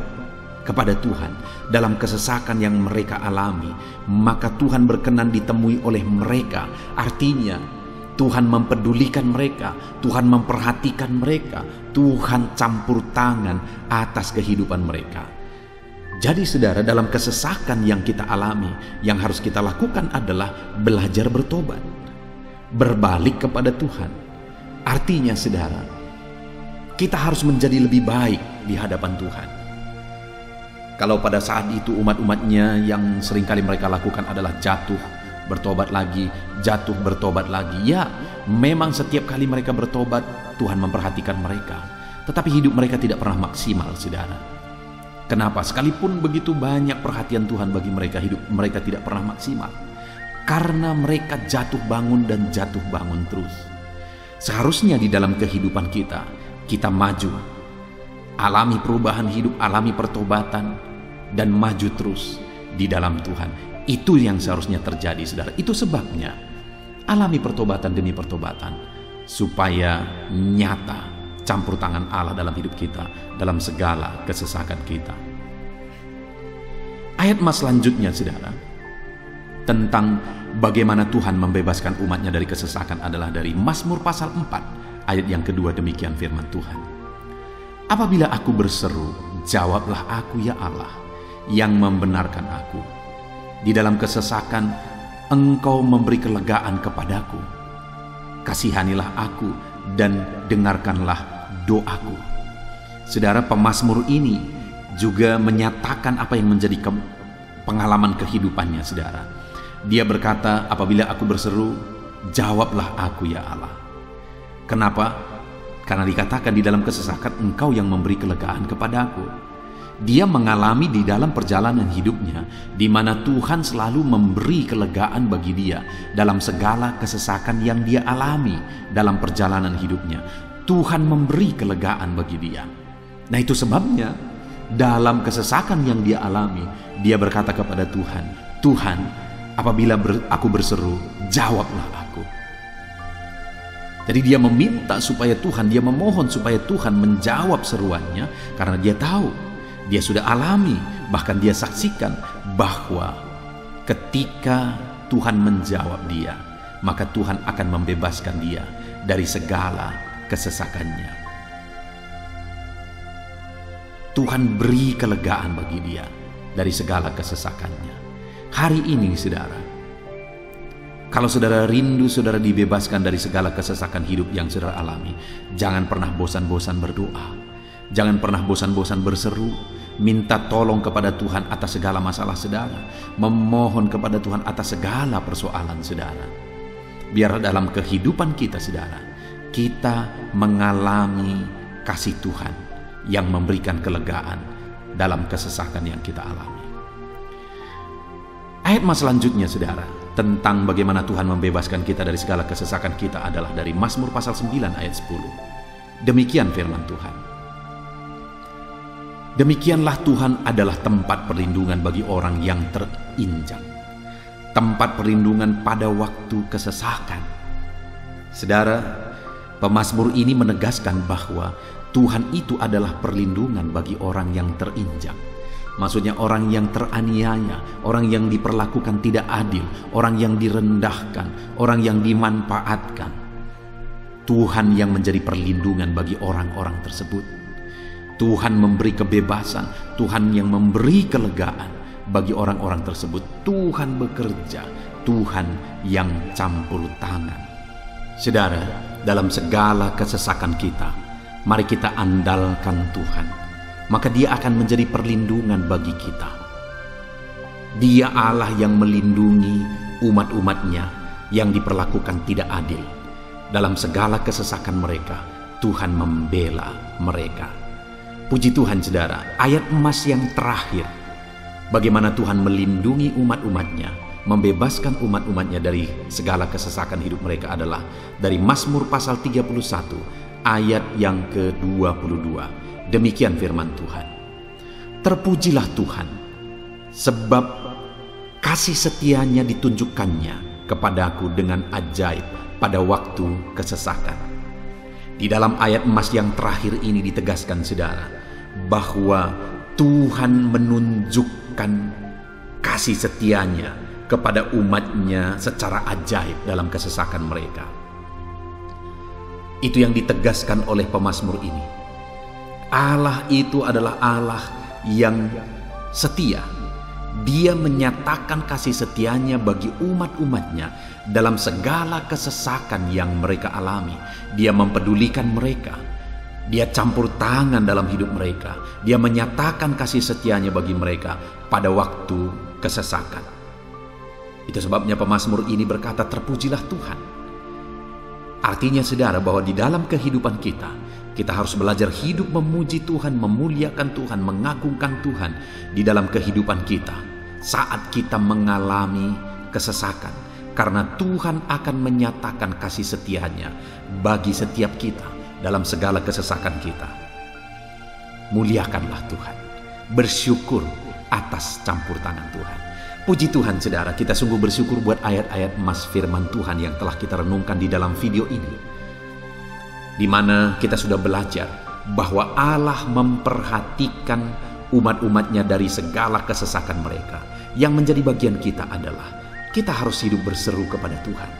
kepada Tuhan dalam kesesakan yang mereka alami, maka Tuhan berkenan ditemui oleh mereka. Artinya Tuhan mempedulikan mereka, Tuhan memperhatikan mereka, Tuhan campur tangan atas kehidupan mereka. Jadi saudara, dalam kesesakan yang kita alami, yang harus kita lakukan adalah belajar bertobat, berbalik kepada Tuhan. Artinya saudara, kita harus menjadi lebih baik di hadapan Tuhan. Kalau pada saat itu umat-umatnya yang seringkali mereka lakukan adalah jatuh, bertobat lagi, jatuh, bertobat lagi. Ya, memang setiap kali mereka bertobat, Tuhan memperhatikan mereka. Tetapi hidup mereka tidak pernah maksimal, saudara. Kenapa? Sekalipun begitu banyak perhatian Tuhan bagi mereka, hidup mereka tidak pernah maksimal. Karena mereka jatuh bangun dan jatuh bangun terus. Seharusnya di dalam kehidupan kita, kita maju, alami perubahan hidup, alami pertobatan, dan maju terus di dalam Tuhan. Itu yang seharusnya terjadi, saudara. Itu sebabnya alami pertobatan demi pertobatan, supaya nyata campur tangan Allah dalam hidup kita, dalam segala kesesakan kita. Ayat emas selanjutnya, saudara, tentang bagaimana Tuhan membebaskan umatnya dari kesesakan adalah dari Mazmur pasal 4 ayat yang kedua. Demikian firman Tuhan. Apabila aku berseru, jawablah aku ya Allah, yang membenarkan aku. Di dalam kesesakan, Engkau memberi kelegaan kepadaku. Kasihanilah aku dan dengarkanlah doaku. Saudara, pemazmur ini juga menyatakan apa yang menjadi pengalaman kehidupannya, saudara. Dia berkata, apabila aku berseru, jawablah aku ya Allah. Kenapa? Karena dikatakan di dalam kesesakan Engkau yang memberi kelegaan kepadaku. Dia mengalami di dalam perjalanan hidupnya, di mana Tuhan selalu memberi kelegaan bagi dia dalam segala kesesakan yang dia alami dalam perjalanan hidupnya. Tuhan memberi kelegaan bagi dia. Nah, itu sebabnya dalam kesesakan yang dia alami, dia berkata kepada Tuhan, Tuhan, apabila aku berseru, jawablah aku. Jadi dia meminta supaya Tuhan, dia memohon supaya Tuhan menjawab seruannya, karena dia tahu, dia sudah alami, bahkan dia saksikan bahwa ketika Tuhan menjawab dia, maka Tuhan akan membebaskan dia dari segala kesesakannya. Tuhan beri kelegaan bagi dia dari segala kesesakannya. Hari ini, saudara, kalau saudara rindu saudara dibebaskan dari segala kesesakan hidup yang saudara alami, jangan pernah bosan-bosan berdoa. Jangan pernah bosan-bosan berseru, minta tolong kepada Tuhan atas segala masalah saudara, memohon kepada Tuhan atas segala persoalan saudara. Biar dalam kehidupan kita, saudara, kita mengalami kasih Tuhan yang memberikan kelegaan dalam kesesakan yang kita alami. Ayat mas selanjutnya, saudara, tentang bagaimana Tuhan membebaskan kita dari segala kesesakan kita adalah dari Mazmur pasal 9 ayat 10. Demikian firman Tuhan. Demikianlah Tuhan adalah tempat perlindungan bagi orang yang terinjak, tempat perlindungan pada waktu kesesakan. Saudara, pemazmur ini menegaskan bahwa Tuhan itu adalah perlindungan bagi orang yang terinjak. Maksudnya orang yang teraniaya, orang yang diperlakukan tidak adil, orang yang direndahkan, orang yang dimanfaatkan. Tuhan yang menjadi perlindungan bagi orang-orang tersebut. Tuhan memberi kebebasan, Tuhan yang memberi kelegaan bagi orang-orang tersebut. Tuhan bekerja, Tuhan yang campur tangan. Saudara, dalam segala kesesakan kita, mari kita andalkan Tuhan. Maka Dia akan menjadi perlindungan bagi kita. Dia Allah yang melindungi umat-umatnya yang diperlakukan tidak adil. Dalam segala kesesakan mereka, Tuhan membela mereka. Puji Tuhan saudara, ayat emas yang terakhir, bagaimana Tuhan melindungi umat-umatnya, membebaskan umat-umatnya dari segala kesesakan hidup mereka adalah dari Mazmur pasal 31 ayat yang ke-22. Demikian firman Tuhan. Terpujilah Tuhan, sebab kasih setianya ditunjukkannya kepadaku dengan ajaib pada waktu kesesakan. Di dalam ayat emas yang terakhir ini ditegaskan saudara, bahwa Tuhan menunjukkan kasih setianya kepada umatnya secara ajaib dalam kesesakan mereka. Itu yang ditegaskan oleh pemazmur ini. Allah itu adalah Allah yang setia. Dia menyatakan kasih setianya bagi umat-umatnya dalam segala kesesakan yang mereka alami. Dia mempedulikan mereka. Dia campur tangan dalam hidup mereka. Dia menyatakan kasih setianya bagi mereka pada waktu kesesakan. Itu sebabnya pemazmur ini berkata, terpujilah Tuhan. Artinya saudara, bahwa di dalam kehidupan kita harus belajar hidup memuji Tuhan, memuliakan Tuhan, mengagungkan Tuhan di dalam kehidupan kita saat kita mengalami kesesakan. Karena Tuhan akan menyatakan kasih setianya bagi setiap kita dalam segala kesesakan kita. Muliakanlah Tuhan, bersyukur atas campur tangan Tuhan. Puji Tuhan saudara, kita sungguh bersyukur buat ayat-ayat emas firman Tuhan yang telah kita renungkan di dalam video ini, di mana kita sudah belajar bahwa Allah memperhatikan umat-umatnya dari segala kesesakan mereka. Yang menjadi bagian kita adalah kita harus hidup berseru kepada Tuhan.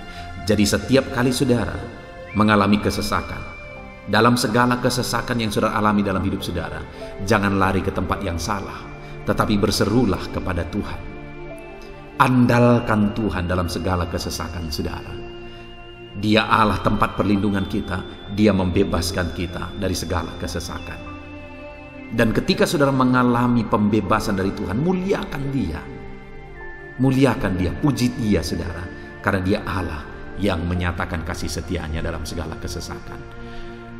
Jadi setiap kali saudara mengalami kesesakan, dalam segala kesesakan yang saudara alami dalam hidup saudara, jangan lari ke tempat yang salah, tetapi berserulah kepada Tuhan. Andalkan Tuhan dalam segala kesesakan saudara. Dia Allah tempat perlindungan kita. Dia membebaskan kita dari segala kesesakan. Dan ketika saudara mengalami pembebasan dari Tuhan, muliakan Dia. Muliakan Dia, puji Dia saudara. Karena Dia Allah yang menyatakan kasih setianya dalam segala kesesakan.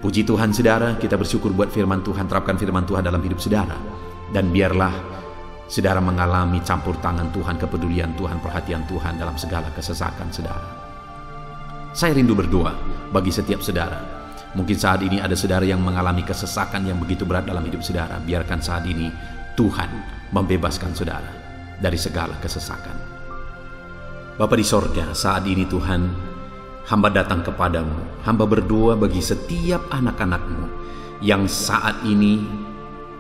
Puji Tuhan saudara, kita bersyukur buat firman Tuhan. Terapkan firman Tuhan dalam hidup saudara. Dan biarlah saudara mengalami campur tangan Tuhan, kepedulian Tuhan, perhatian Tuhan dalam segala kesesakan saudara. Saya rindu berdoa bagi setiap saudara. Mungkin saat ini ada saudara yang mengalami kesesakan yang begitu berat dalam hidup saudara. Biarkan saat ini Tuhan membebaskan saudara dari segala kesesakan. Bapa di sorga, saat ini Tuhan, hamba datang kepadamu. Hamba berdoa bagi setiap anak-anak-Mu yang saat ini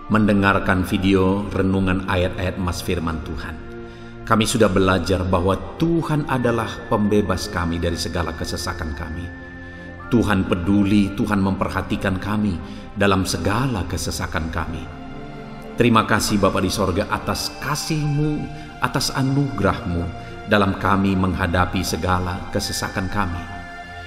mendengarkan video renungan ayat-ayat emas firman Tuhan. Kami sudah belajar bahwa Tuhan adalah pembebas kami dari segala kesesakan kami. Tuhan peduli, Tuhan memperhatikan kami dalam segala kesesakan kami. Terima kasih Bapa di sorga atas kasih-Mu, atas anugerah-Mu dalam kami menghadapi segala kesesakan kami.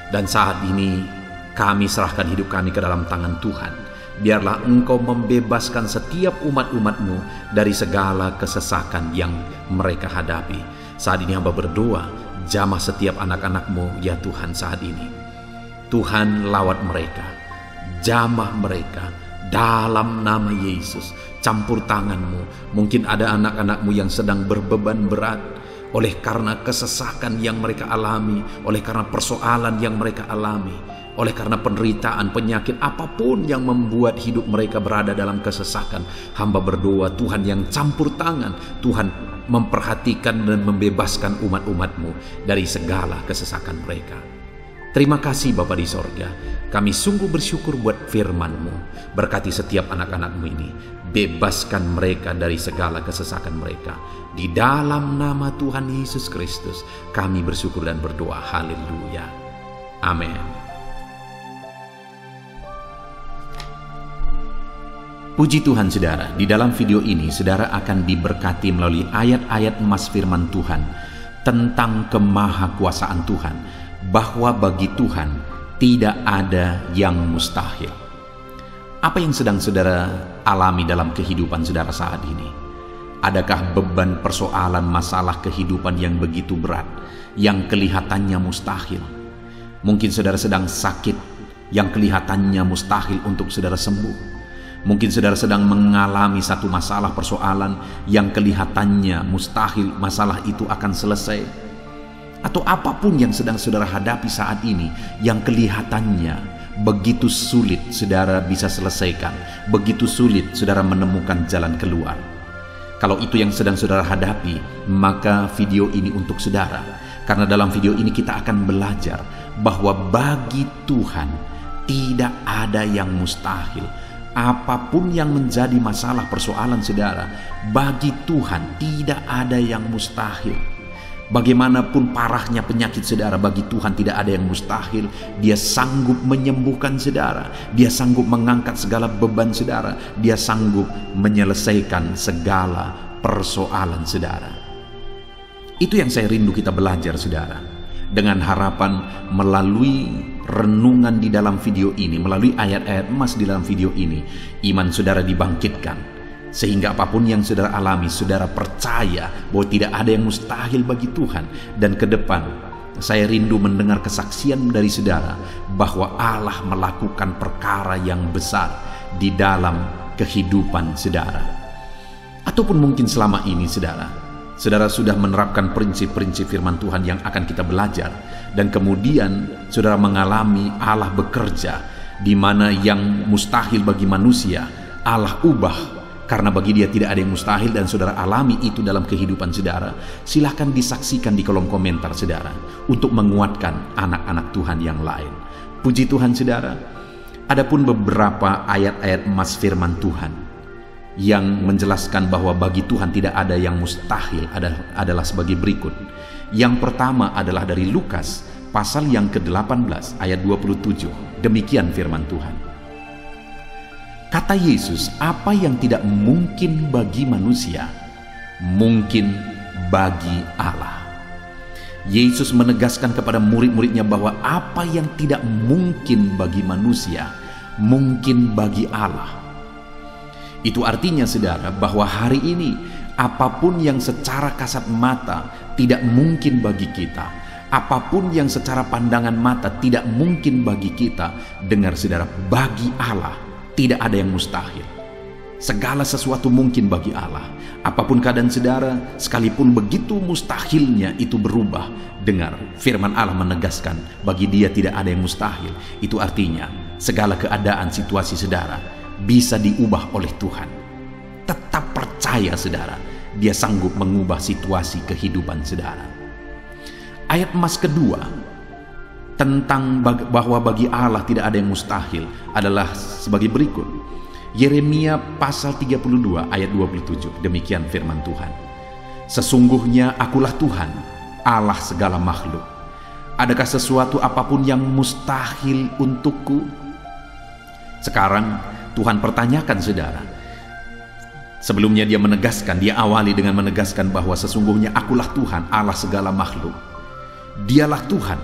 Dan saat ini kami serahkan hidup kami ke dalam tangan Tuhan. Biarlah Engkau membebaskan setiap umat-umat-Mu dari segala kesesakan yang mereka hadapi. Saat ini hamba berdoa, jamah setiap anak-anak-Mu ya Tuhan saat ini. Tuhan lawat mereka, jamah mereka dalam nama Yesus. Campur tangan-Mu. Mungkin ada anak-anak-Mu yang sedang berbeban berat oleh karena kesesakan yang mereka alami, oleh karena persoalan yang mereka alami, oleh karena penderitaan, penyakit, apapun yang membuat hidup mereka berada dalam kesesakan. Hamba berdoa Tuhan yang campur tangan, Tuhan memperhatikan dan membebaskan umat-umat-Mu dari segala kesesakan mereka. Terima kasih Bapa di sorga. Kami sungguh bersyukur buat firman-Mu. Berkati setiap anak-anak-Mu ini. Bebaskan mereka dari segala kesesakan mereka. Di dalam nama Tuhan Yesus Kristus kami bersyukur dan berdoa. Haleluya. Amin. Puji Tuhan saudara, di dalam video ini saudara akan diberkati melalui ayat-ayat emas firman Tuhan tentang kemahakuasaan Tuhan, bahwa bagi Tuhan tidak ada yang mustahil. Apa yang sedang saudara alami dalam kehidupan saudara saat ini? Adakah beban, persoalan, masalah kehidupan yang begitu berat, yang kelihatannya mustahil? Mungkin saudara sedang sakit, yang kelihatannya mustahil untuk saudara sembuh. Mungkin saudara sedang mengalami satu masalah, persoalan yang kelihatannya mustahil masalah itu akan selesai. Atau apapun yang sedang saudara hadapi saat ini yang kelihatannya begitu sulit saudara bisa selesaikan, begitu sulit saudara menemukan jalan keluar. Kalau itu yang sedang saudara hadapi, maka video ini untuk saudara. Karena dalam video ini kita akan belajar bahwa bagi Tuhan tidak ada yang mustahil. Apapun yang menjadi masalah, persoalan saudara, bagi Tuhan tidak ada yang mustahil. Bagaimanapun parahnya penyakit saudara, bagi Tuhan tidak ada yang mustahil. Dia sanggup menyembuhkan saudara, Dia sanggup mengangkat segala beban saudara, Dia sanggup menyelesaikan segala persoalan saudara. Itu yang saya rindu kita belajar saudara, dengan harapan melalui renungan di dalam video ini, melalui ayat-ayat emas di dalam video ini, iman saudara dibangkitkan, sehingga apapun yang saudara alami, saudara percaya bahwa tidak ada yang mustahil bagi Tuhan. Dan ke depan saya rindu mendengar kesaksian dari saudara bahwa Allah melakukan perkara yang besar di dalam kehidupan saudara. Ataupun mungkin selama ini saudara sudah menerapkan prinsip-prinsip firman Tuhan yang akan kita belajar, dan kemudian saudara mengalami Allah bekerja di mana yang mustahil bagi manusia Allah ubah, karena bagi Dia tidak ada yang mustahil, dan saudara alami itu dalam kehidupan saudara. Silahkan disaksikan di kolom komentar saudara untuk menguatkan anak-anak Tuhan yang lain. Puji Tuhan saudara. Adapun beberapa ayat-ayat emas firman Tuhan yang menjelaskan bahwa bagi Tuhan tidak ada yang mustahil adalah sebagai berikut. Yang pertama adalah dari Lukas pasal yang ke-18 ayat 27. Demikian firman Tuhan. Kata Yesus, apa yang tidak mungkin bagi manusia, mungkin bagi Allah. Yesus menegaskan kepada murid-muridnya bahwa apa yang tidak mungkin bagi manusia, mungkin bagi Allah. Itu artinya saudara bahwa hari ini apapun yang secara kasat mata tidak mungkin bagi kita, apapun yang secara pandangan mata tidak mungkin bagi kita, dengar saudara, bagi Allah tidak ada yang mustahil. Segala sesuatu mungkin bagi Allah. Apapun keadaan saudara, sekalipun begitu mustahilnya itu berubah, dengar firman Allah menegaskan bagi Dia tidak ada yang mustahil. Itu artinya segala keadaan situasi saudara bisa diubah oleh Tuhan. Tetap percaya saudara, Dia sanggup mengubah situasi kehidupan saudara. Ayat emas kedua tentang bahwa bagi Allah tidak ada yang mustahil adalah sebagai berikut. Yeremia pasal 32 ayat 27. Demikian firman Tuhan. Sesungguhnya akulah Tuhan, Allah segala makhluk. Adakah sesuatu apapun yang mustahil untukku? Sekarang Tuhan pertanyakan saudara. Sebelumnya Dia menegaskan, Dia awali dengan menegaskan bahwa sesungguhnya akulah Tuhan, Allah segala makhluk. Dialah Tuhan,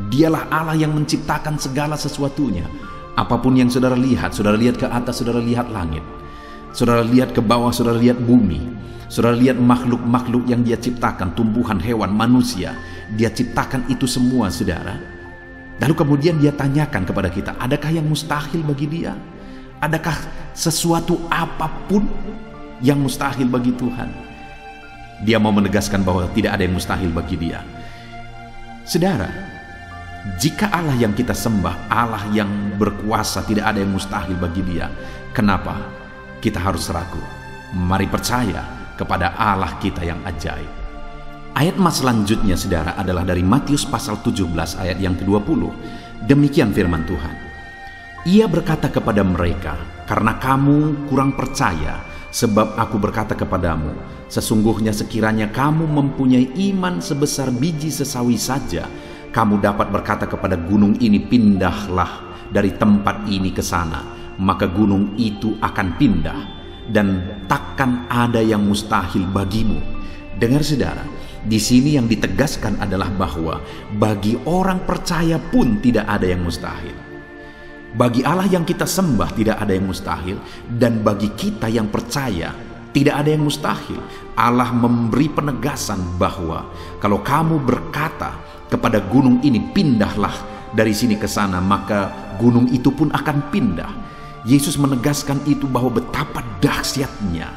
Dialah Allah yang menciptakan segala sesuatunya. Apapun yang saudara lihat ke atas, saudara lihat langit, saudara lihat ke bawah, saudara lihat bumi, saudara lihat makhluk-makhluk yang Dia ciptakan, tumbuhan, hewan, manusia. Dia ciptakan itu semua saudara. Lalu kemudian Dia tanyakan kepada kita, adakah yang mustahil bagi Dia? Adakah sesuatu apapun yang mustahil bagi Tuhan? Dia mau menegaskan bahwa tidak ada yang mustahil bagi Dia. Saudara, jika Allah yang kita sembah, Allah yang berkuasa, tidak ada yang mustahil bagi Dia, kenapa kita harus ragu? Mari percaya kepada Allah kita yang ajaib. Ayat emas selanjutnya saudara adalah dari Matius pasal 17 ayat yang ke-20. Demikian firman Tuhan. Ia berkata kepada mereka, karena kamu kurang percaya, sebab aku berkata kepadamu, sesungguhnya sekiranya kamu mempunyai iman sebesar biji sesawi saja, kamu dapat berkata kepada gunung ini, pindahlah dari tempat ini ke sana, maka gunung itu akan pindah, dan takkan ada yang mustahil bagimu. Dengar saudara, di sini yang ditegaskan adalah bahwa bagi orang percaya pun tidak ada yang mustahil. Bagi Allah yang kita sembah tidak ada yang mustahil, dan bagi kita yang percaya tidak ada yang mustahil. Allah memberi penegasan bahwa kalau kamu berkata kepada gunung ini, pindahlah dari sini ke sana, maka gunung itu pun akan pindah. Yesus menegaskan itu bahwa betapa dahsyatnya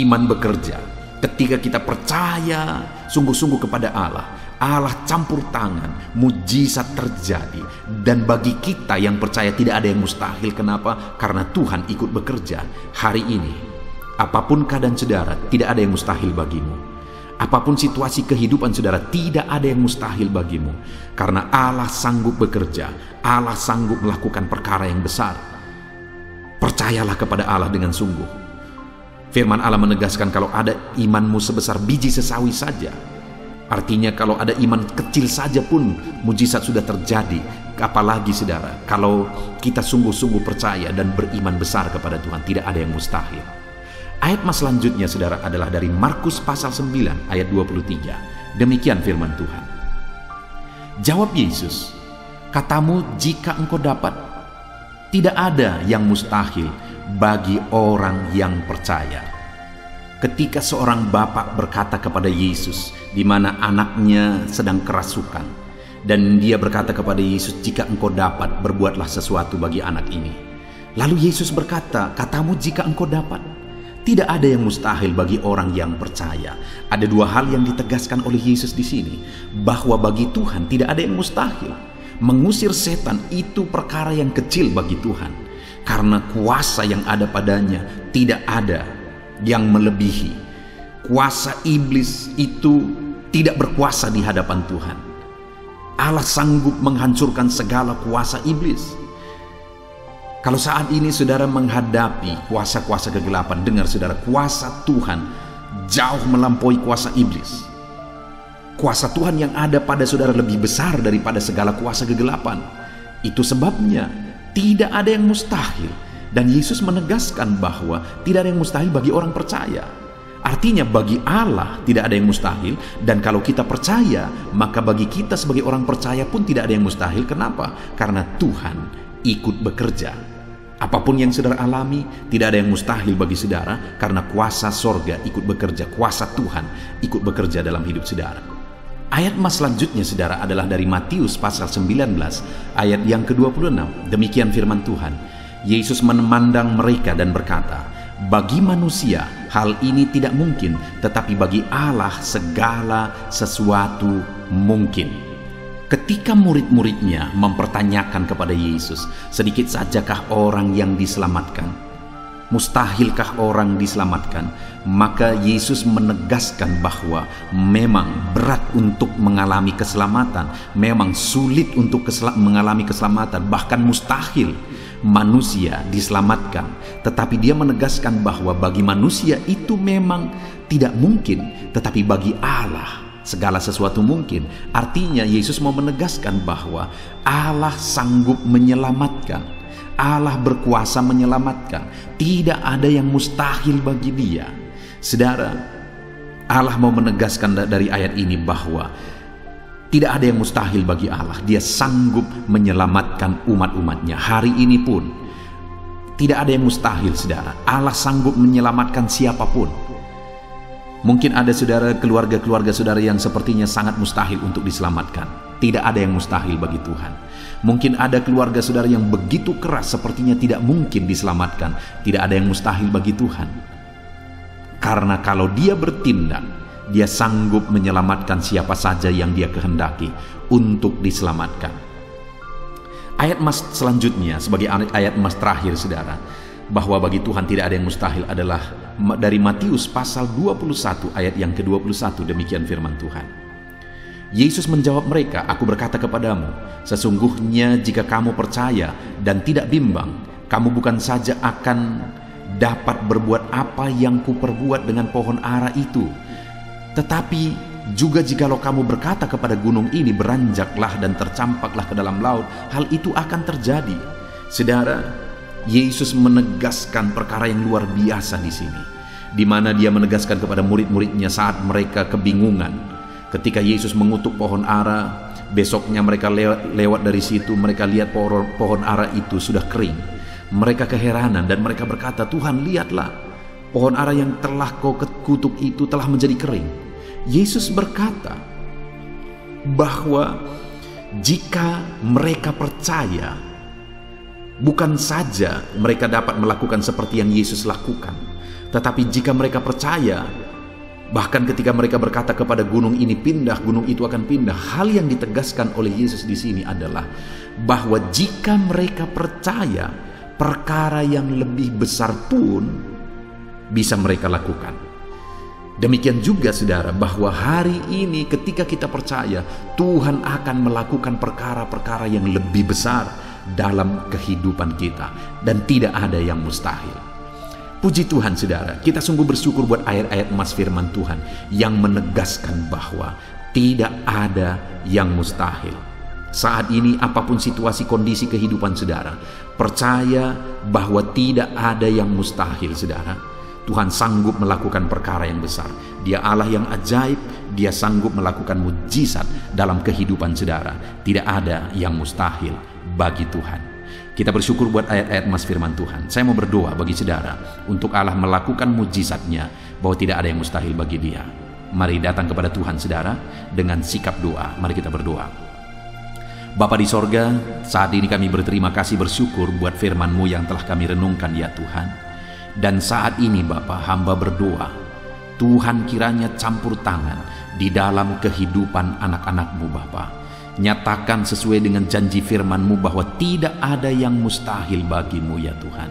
iman bekerja. Ketika kita percaya sungguh-sungguh kepada Allah, Allah campur tangan, mujizat terjadi. Dan bagi kita yang percaya tidak ada yang mustahil. Kenapa? Karena Tuhan ikut bekerja. Hari ini, apapun keadaan saudara, tidak ada yang mustahil bagimu. Apapun situasi kehidupan saudara, tidak ada yang mustahil bagimu. Karena Allah sanggup bekerja, Allah sanggup melakukan perkara yang besar. Percayalah kepada Allah dengan sungguh. Firman Allah menegaskan kalau ada imanmu sebesar biji sesawi saja. Artinya kalau ada iman kecil saja pun mujizat sudah terjadi. Apalagi saudara, kalau kita sungguh-sungguh percaya dan beriman besar kepada Tuhan, tidak ada yang mustahil. Ayat selanjutnya saudara adalah dari Markus pasal 9 ayat 23. Demikian firman Tuhan. Jawab Yesus, katamu jika engkau dapat, tidak ada yang mustahil bagi orang yang percaya. Ketika seorang bapak berkata kepada Yesus, di mana anaknya sedang kerasukan, dan dia berkata kepada Yesus, jika engkau dapat, berbuatlah sesuatu bagi anak ini. Lalu Yesus berkata, katamu jika engkau dapat. Tidak ada yang mustahil bagi orang yang percaya. Ada dua hal yang ditegaskan oleh Yesus di sini, bahwa bagi Tuhan tidak ada yang mustahil. Mengusir setan itu perkara yang kecil bagi Tuhan, karena kuasa yang ada padanya tidak ada yang melebihi. Kuasa iblis itu tidak berkuasa di hadapan Tuhan. Allah sanggup menghancurkan segala kuasa iblis. Kalau saat ini saudara menghadapi kuasa-kuasa kegelapan, dengar saudara, kuasa Tuhan jauh melampaui kuasa iblis. Kuasa Tuhan yang ada pada saudara lebih besar daripada segala kuasa kegelapan. Itu sebabnya tidak ada yang mustahil. Dan Yesus menegaskan bahwa tidak ada yang mustahil bagi orang percaya. Artinya bagi Allah tidak ada yang mustahil. Dan kalau kita percaya, maka bagi kita sebagai orang percaya pun tidak ada yang mustahil. Kenapa? Karena Tuhan ikut bekerja. Apapun yang saudara alami, tidak ada yang mustahil bagi saudara, karena kuasa sorga ikut bekerja, kuasa Tuhan ikut bekerja dalam hidup saudara. Ayat selanjutnya saudara adalah dari Matius pasal 19 ayat yang ke-26. Demikian firman Tuhan. Yesus memandang mereka dan berkata, bagi manusia hal ini tidak mungkin, tetapi bagi Allah segala sesuatu mungkin. Ketika murid-muridnya mempertanyakan kepada Yesus, sedikit sajakah orang yang diselamatkan? Mustahilkah orang diselamatkan? Maka Yesus menegaskan bahwa memang berat untuk mengalami keselamatan, memang sulit untuk mengalami keselamatan, bahkan mustahil manusia diselamatkan. Tetapi dia menegaskan bahwa bagi manusia itu memang tidak mungkin, tetapi bagi Allah segala sesuatu mungkin. Artinya Yesus mau menegaskan bahwa Allah sanggup menyelamatkan. Allah berkuasa menyelamatkan. Tidak ada yang mustahil bagi dia. Saudara, Allah mau menegaskan dari ayat ini bahwa tidak ada yang mustahil bagi Allah. Dia sanggup menyelamatkan umat-umatnya. Hari ini pun tidak ada yang mustahil saudara. Allah sanggup menyelamatkan siapapun. Mungkin ada saudara, keluarga-keluarga saudara yang sepertinya sangat mustahil untuk diselamatkan. Tidak ada yang mustahil bagi Tuhan. Mungkin ada keluarga saudara yang begitu keras sepertinya tidak mungkin diselamatkan. Tidak ada yang mustahil bagi Tuhan. Karena kalau dia bertindak, dia sanggup menyelamatkan siapa saja yang dia kehendaki untuk diselamatkan. Ayat selanjutnya sebagai ayat terakhir saudara, bahwa bagi Tuhan tidak ada yang mustahil adalah dari Matius pasal 21 ayat yang ke-21. Demikian firman Tuhan. Yesus menjawab mereka, aku berkata kepadamu, sesungguhnya jika kamu percaya dan tidak bimbang, kamu bukan saja akan dapat berbuat apa yang kuperbuat dengan pohon ara itu, tetapi juga jikalau kamu berkata kepada gunung ini, beranjaklah dan tercampaklah ke dalam laut, hal itu akan terjadi. Saudara, Yesus menegaskan perkara yang luar biasa di sini, di mana dia menegaskan kepada murid-muridnya saat mereka kebingungan. Ketika Yesus mengutuk pohon ara, besoknya mereka lewat dari situ, mereka lihat pohon ara itu sudah kering. Mereka keheranan dan mereka berkata, "Tuhan, lihatlah, pohon ara yang telah kau kutuk itu telah menjadi kering." Yesus berkata bahwa jika mereka percaya, bukan saja mereka dapat melakukan seperti yang Yesus lakukan, tetapi jika mereka percaya, bahkan ketika mereka berkata kepada gunung ini pindah, gunung itu akan pindah. Hal yang ditegaskan oleh Yesus di sini adalah bahwa jika mereka percaya, perkara yang lebih besar pun bisa mereka lakukan. Demikian juga saudara, bahwa hari ini ketika kita percaya, Tuhan akan melakukan perkara-perkara yang lebih besar dalam kehidupan kita, dan tidak ada yang mustahil. Puji Tuhan saudara, kita sungguh bersyukur buat ayat-ayat emas firman Tuhan yang menegaskan bahwa tidak ada yang mustahil. Saat ini apapun situasi kondisi kehidupan saudara, percaya bahwa tidak ada yang mustahil saudara. Tuhan sanggup melakukan perkara yang besar. Dia Allah yang ajaib, dia sanggup melakukan mujizat dalam kehidupan saudara. Tidak ada yang mustahil bagi Tuhan. Kita bersyukur buat ayat-ayat emas firman Tuhan. Saya mau berdoa bagi saudara untuk Allah melakukan mujizatnya, bahwa tidak ada yang mustahil bagi dia. Mari datang kepada Tuhan saudara dengan sikap doa. Mari kita berdoa. Bapa di sorga, saat ini kami berterima kasih bersyukur buat firman-Mu yang telah kami renungkan ya Tuhan. Dan saat ini Bapa, hamba berdoa, Tuhan kiranya campur tangan di dalam kehidupan anak-anak-Mu Bapa. Nyatakan sesuai dengan janji firman-Mu bahwa tidak ada yang mustahil bagi-Mu ya Tuhan.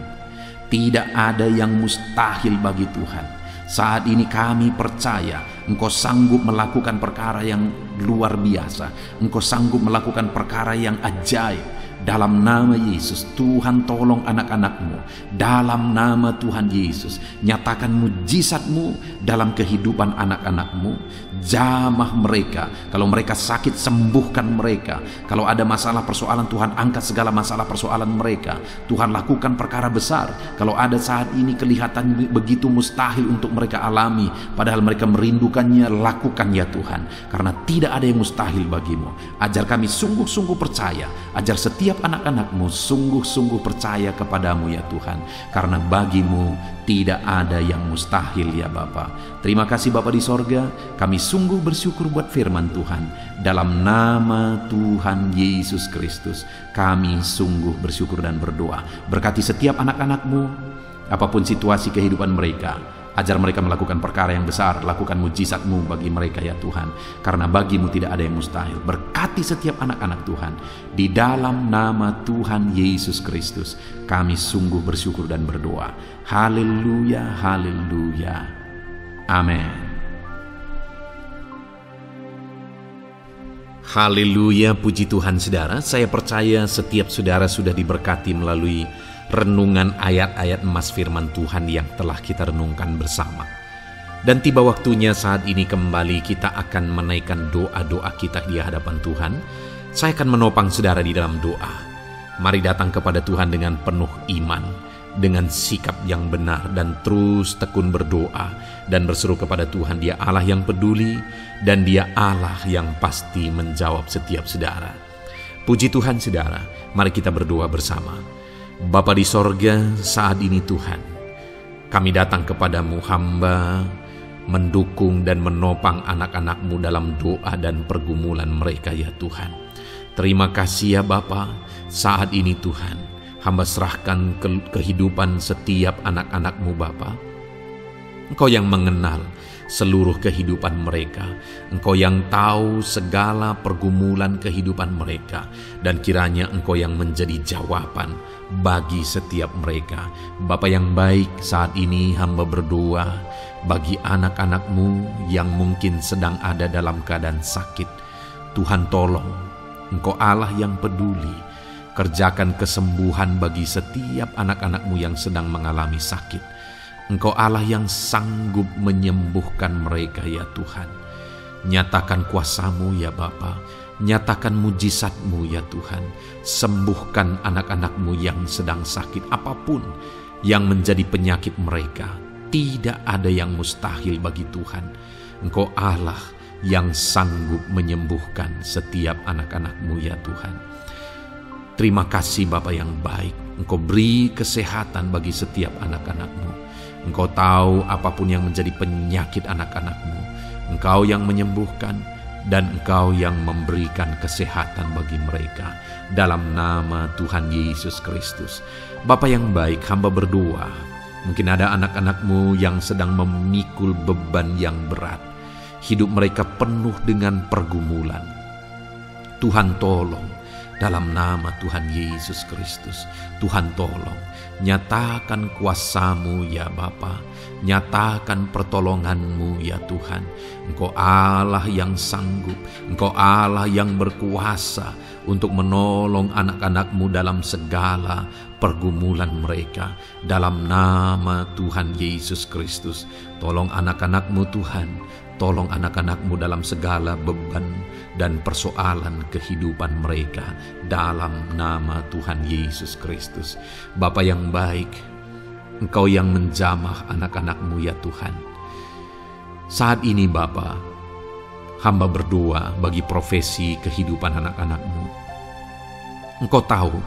Tidak ada yang mustahil bagi Tuhan. Saat ini kami percaya Engkau sanggup melakukan perkara yang luar biasa. Engkau sanggup melakukan perkara yang ajaib. Dalam nama Yesus, Tuhan tolong anak-anak-Mu. Dalam nama Tuhan Yesus, nyatakan mujizat-Mu dalam kehidupan anak-anak-Mu. Jamah mereka. Kalau mereka sakit, sembuhkan mereka. Kalau ada masalah persoalan, Tuhan angkat segala masalah persoalan mereka. Tuhan lakukan perkara besar. Kalau ada saat ini kelihatan begitu mustahil untuk mereka alami, padahal mereka merindukannya, lakukan ya Tuhan. Karena tidak ada yang mustahil bagi-Mu. Ajar kami sungguh-sungguh percaya. Ajar setiap anak-anak-Mu sungguh-sungguh percaya kepadamu ya Tuhan. Karena bagi-Mu tidak ada yang mustahil ya Bapa. Terima kasih Bapa di sorga. Kami sungguh bersyukur buat firman Tuhan. Dalam nama Tuhan Yesus Kristus, kami sungguh bersyukur dan berdoa. Berkati setiap anak-anak-Mu, apapun situasi kehidupan mereka. Ajar mereka melakukan perkara yang besar. Lakukan mujizat-Mu bagi mereka ya Tuhan. Karena bagi-Mu tidak ada yang mustahil. Berkati setiap anak-anak Tuhan. Di dalam nama Tuhan Yesus Kristus, kami sungguh bersyukur dan berdoa. Haleluya, haleluya. Amin. Haleluya, puji Tuhan saudara. Saya percaya setiap saudara sudah diberkati melalui renungan ayat-ayat emas firman Tuhan yang telah kita renungkan bersama. Dan tiba waktunya saat ini kembali kita akan menaikkan doa-doa kita di hadapan Tuhan. Saya akan menopang saudara di dalam doa. Mari datang kepada Tuhan dengan penuh iman, dengan sikap yang benar, dan terus tekun berdoa dan berseru kepada Tuhan. Dia Allah yang peduli dan Dia Allah yang pasti menjawab setiap saudara. Puji Tuhan saudara, mari kita berdoa bersama. Bapa di sorga, saat ini Tuhan, kami datang kepadamu, hamba mendukung dan menopang anak-anak-Mu dalam doa dan pergumulan mereka ya Tuhan. Terima kasih ya Bapa, saat ini Tuhan, hamba serahkan kehidupan setiap anak-anak-Mu Bapa. Engkau yang mengenal seluruh kehidupan mereka. Engkau yang tahu segala pergumulan kehidupan mereka. Dan kiranya Engkau yang menjadi jawaban bagi setiap mereka. Bapa yang baik, saat ini hamba berdoa bagi anak-anak-Mu yang mungkin sedang ada dalam keadaan sakit. Tuhan tolong, Engkau Allah yang peduli. Kerjakan kesembuhan bagi setiap anak-anak-Mu yang sedang mengalami sakit. Engkau Allah yang sanggup menyembuhkan mereka ya Tuhan. Nyatakan kuasa-Mu ya Bapa. Nyatakan mujizat-Mu ya Tuhan. Sembuhkan anak-anak-Mu yang sedang sakit, apapun yang menjadi penyakit mereka. Tidak ada yang mustahil bagi Tuhan. Engkau Allah yang sanggup menyembuhkan setiap anak-anak-Mu ya Tuhan. Terima kasih Bapa yang baik. Engkau beri kesehatan bagi setiap anak-anak-Mu. Engkau tahu apapun yang menjadi penyakit anak-anak-Mu. Engkau yang menyembuhkan dan Engkau yang memberikan kesehatan bagi mereka. Dalam nama Tuhan Yesus Kristus. Bapa yang baik, hamba berdoa. Mungkin ada anak-anak-Mu yang sedang memikul beban yang berat. Hidup mereka penuh dengan pergumulan. Tuhan tolong. Dalam nama Tuhan Yesus Kristus, Tuhan tolong, nyatakan kuasa-Mu ya Bapa, nyatakan pertolongan-Mu ya Tuhan. Engkau Allah yang sanggup, Engkau Allah yang berkuasa untuk menolong anak-anak-Mu dalam segala pergumulan mereka. Dalam nama Tuhan Yesus Kristus, tolong anak-anak-Mu Tuhan. Tolong anak-anak-Mu dalam segala beban dan persoalan kehidupan mereka. Dalam nama Tuhan Yesus Kristus. Bapa yang baik, Engkau yang menjamah anak-anak-Mu ya Tuhan. Saat ini Bapa, hamba berdoa bagi profesi kehidupan anak-anak-Mu. Engkau tahu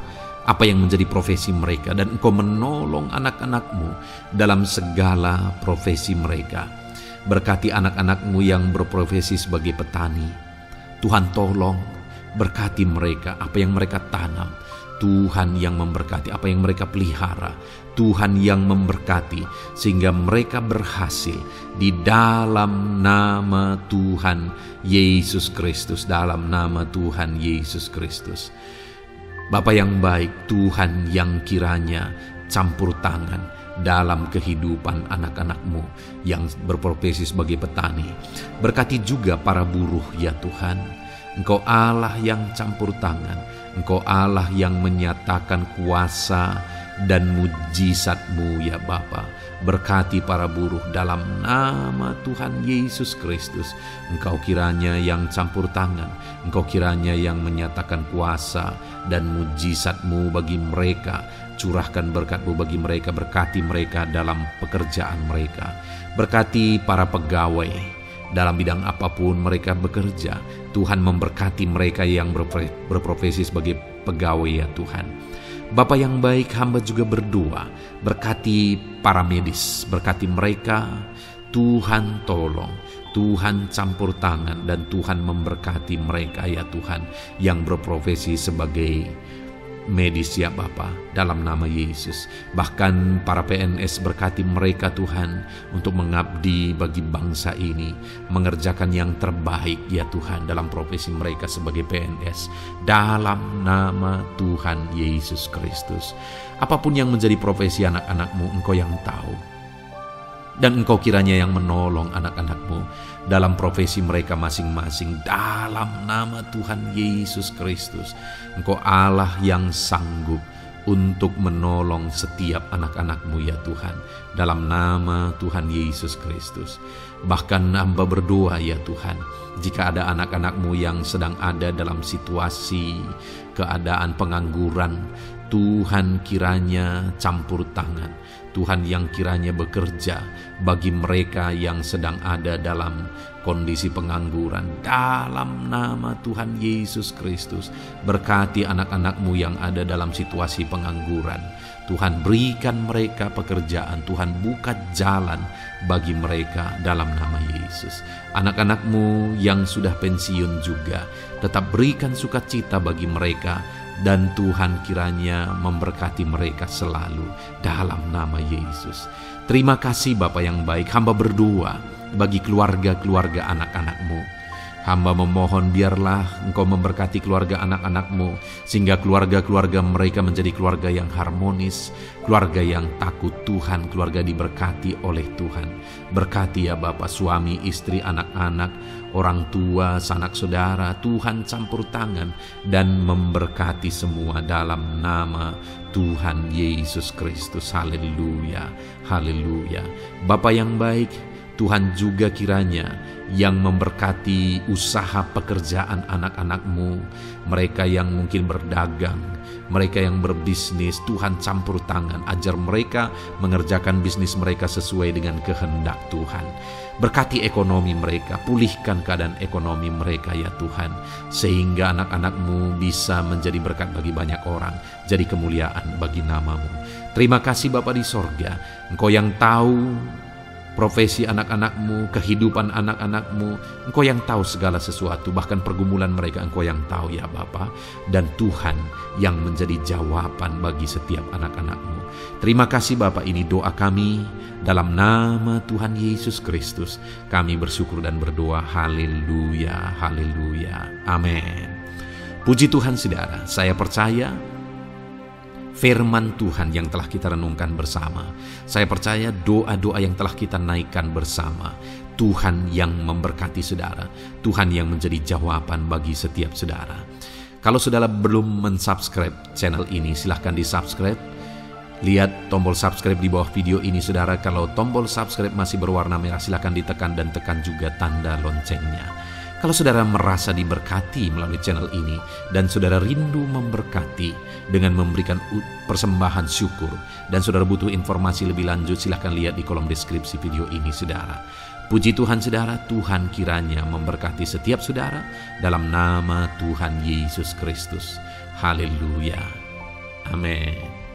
apa yang menjadi profesi mereka, dan Engkau menolong anak-anak-Mu dalam segala profesi mereka. Berkati anak-anak-Mu yang berprofesi sebagai petani. Tuhan tolong, berkati mereka, apa yang mereka tanam. Tuhan yang memberkati apa yang mereka pelihara. Tuhan yang memberkati sehingga mereka berhasil di dalam nama Tuhan Yesus Kristus. Dalam nama Tuhan Yesus Kristus. Bapa yang baik, Tuhan yang kiranya campur tangan dalam kehidupan anak-anak-Mu yang berprofesi sebagai petani. Berkati juga para buruh ya Tuhan. Engkau Allah yang campur tangan. Engkau Allah yang menyatakan kuasa dan mujizat-Mu ya Bapa. Berkati para buruh dalam nama Tuhan Yesus Kristus. Engkau kiranya yang campur tangan. Engkau kiranya yang menyatakan kuasa dan mujizat-Mu bagi mereka. Curahkan berkat-Mu bagi mereka. Berkati mereka dalam pekerjaan mereka. Berkati para pegawai dalam bidang apapun mereka bekerja. Tuhan memberkati mereka yang berprofesi sebagai pegawai ya Tuhan. Bapa yang baik, hamba juga berdoa. Berkati para medis. Berkati mereka. Tuhan tolong. Tuhan campur tangan dan Tuhan memberkati mereka ya Tuhan yang berprofesi sebagai medis ya Bapa, dalam nama Yesus. Bahkan para PNS, berkati mereka Tuhan untuk mengabdi bagi bangsa ini, mengerjakan yang terbaik ya Tuhan dalam profesi mereka sebagai PNS. Dalam nama Tuhan Yesus Kristus. Apapun yang menjadi profesi anak-anak-Mu, Engkau yang tahu. Dan Engkau kiranya yang menolong anak-anak-Mu dalam profesi mereka masing-masing. Dalam nama Tuhan Yesus Kristus. Engkau Allah yang sanggup untuk menolong setiap anak-anak-Mu ya Tuhan. Dalam nama Tuhan Yesus Kristus. Bahkan hamba berdoa ya Tuhan, jika ada anak-anak-Mu yang sedang ada dalam situasi keadaan pengangguran, Tuhan kiranya campur tangan. Tuhan yang kiranya bekerja bagi mereka yang sedang ada dalam kondisi pengangguran. Dalam nama Tuhan Yesus Kristus, berkati anak-anak-Mu yang ada dalam situasi pengangguran. Tuhan berikan mereka pekerjaan. Tuhan buka jalan bagi mereka dalam nama Yesus. Anak-anak-Mu yang sudah pensiun juga, tetap berikan sukacita bagi mereka. Dan Tuhan kiranya memberkati mereka selalu dalam nama Yesus. Terima kasih Bapa yang baik. Hamba berdoa bagi keluarga-keluarga anak-anak-Mu. Hamba memohon biarlah Engkau memberkati keluarga anak-anak-Mu, sehingga keluarga-keluarga mereka menjadi keluarga yang harmonis, keluarga yang takut Tuhan, keluarga diberkati oleh Tuhan. Berkati ya Bapa, suami, istri, anak-anak, orang tua, sanak saudara. Tuhan campur tangan dan memberkati semua dalam nama Tuhan Yesus Kristus. Haleluya, haleluya. Bapa yang baik, Tuhan juga kiranya yang memberkati usaha pekerjaan anak-anak-Mu, mereka yang mungkin berdagang, mereka yang berbisnis. Tuhan campur tangan, ajar mereka mengerjakan bisnis mereka sesuai dengan kehendak Tuhan. Berkati ekonomi mereka, pulihkan keadaan ekonomi mereka ya Tuhan, sehingga anak-anak-Mu bisa menjadi berkat bagi banyak orang, jadi kemuliaan bagi nama-Mu. Terima kasih Bapa di sorga, Engkau yang tahu profesi anak-anak-Mu, kehidupan anak-anak-Mu. Engkau yang tahu segala sesuatu, bahkan pergumulan mereka Engkau yang tahu ya Bapa. Dan Tuhan yang menjadi jawaban bagi setiap anak-anak-Mu. Terima kasih Bapa, ini doa kami dalam nama Tuhan Yesus Kristus. Kami bersyukur dan berdoa. Haleluya, haleluya, amin. Puji Tuhan saudara, saya percaya firman Tuhan yang telah kita renungkan bersama, saya percaya doa-doa yang telah kita naikkan bersama, Tuhan yang memberkati saudara, Tuhan yang menjadi jawaban bagi setiap saudara. Kalau saudara belum mensubscribe channel ini, silahkan di-subscribe. Lihat tombol subscribe di bawah video ini saudara. Kalau tombol subscribe masih berwarna merah, silahkan ditekan dan tekan juga tanda loncengnya. Kalau saudara merasa diberkati melalui channel ini dan saudara rindu memberkati dengan memberikan persembahan syukur, dan saudara butuh informasi lebih lanjut, silahkan lihat di kolom deskripsi video ini saudara. Puji Tuhan saudara, Tuhan kiranya memberkati setiap saudara dalam nama Tuhan Yesus Kristus. Haleluya. Amin.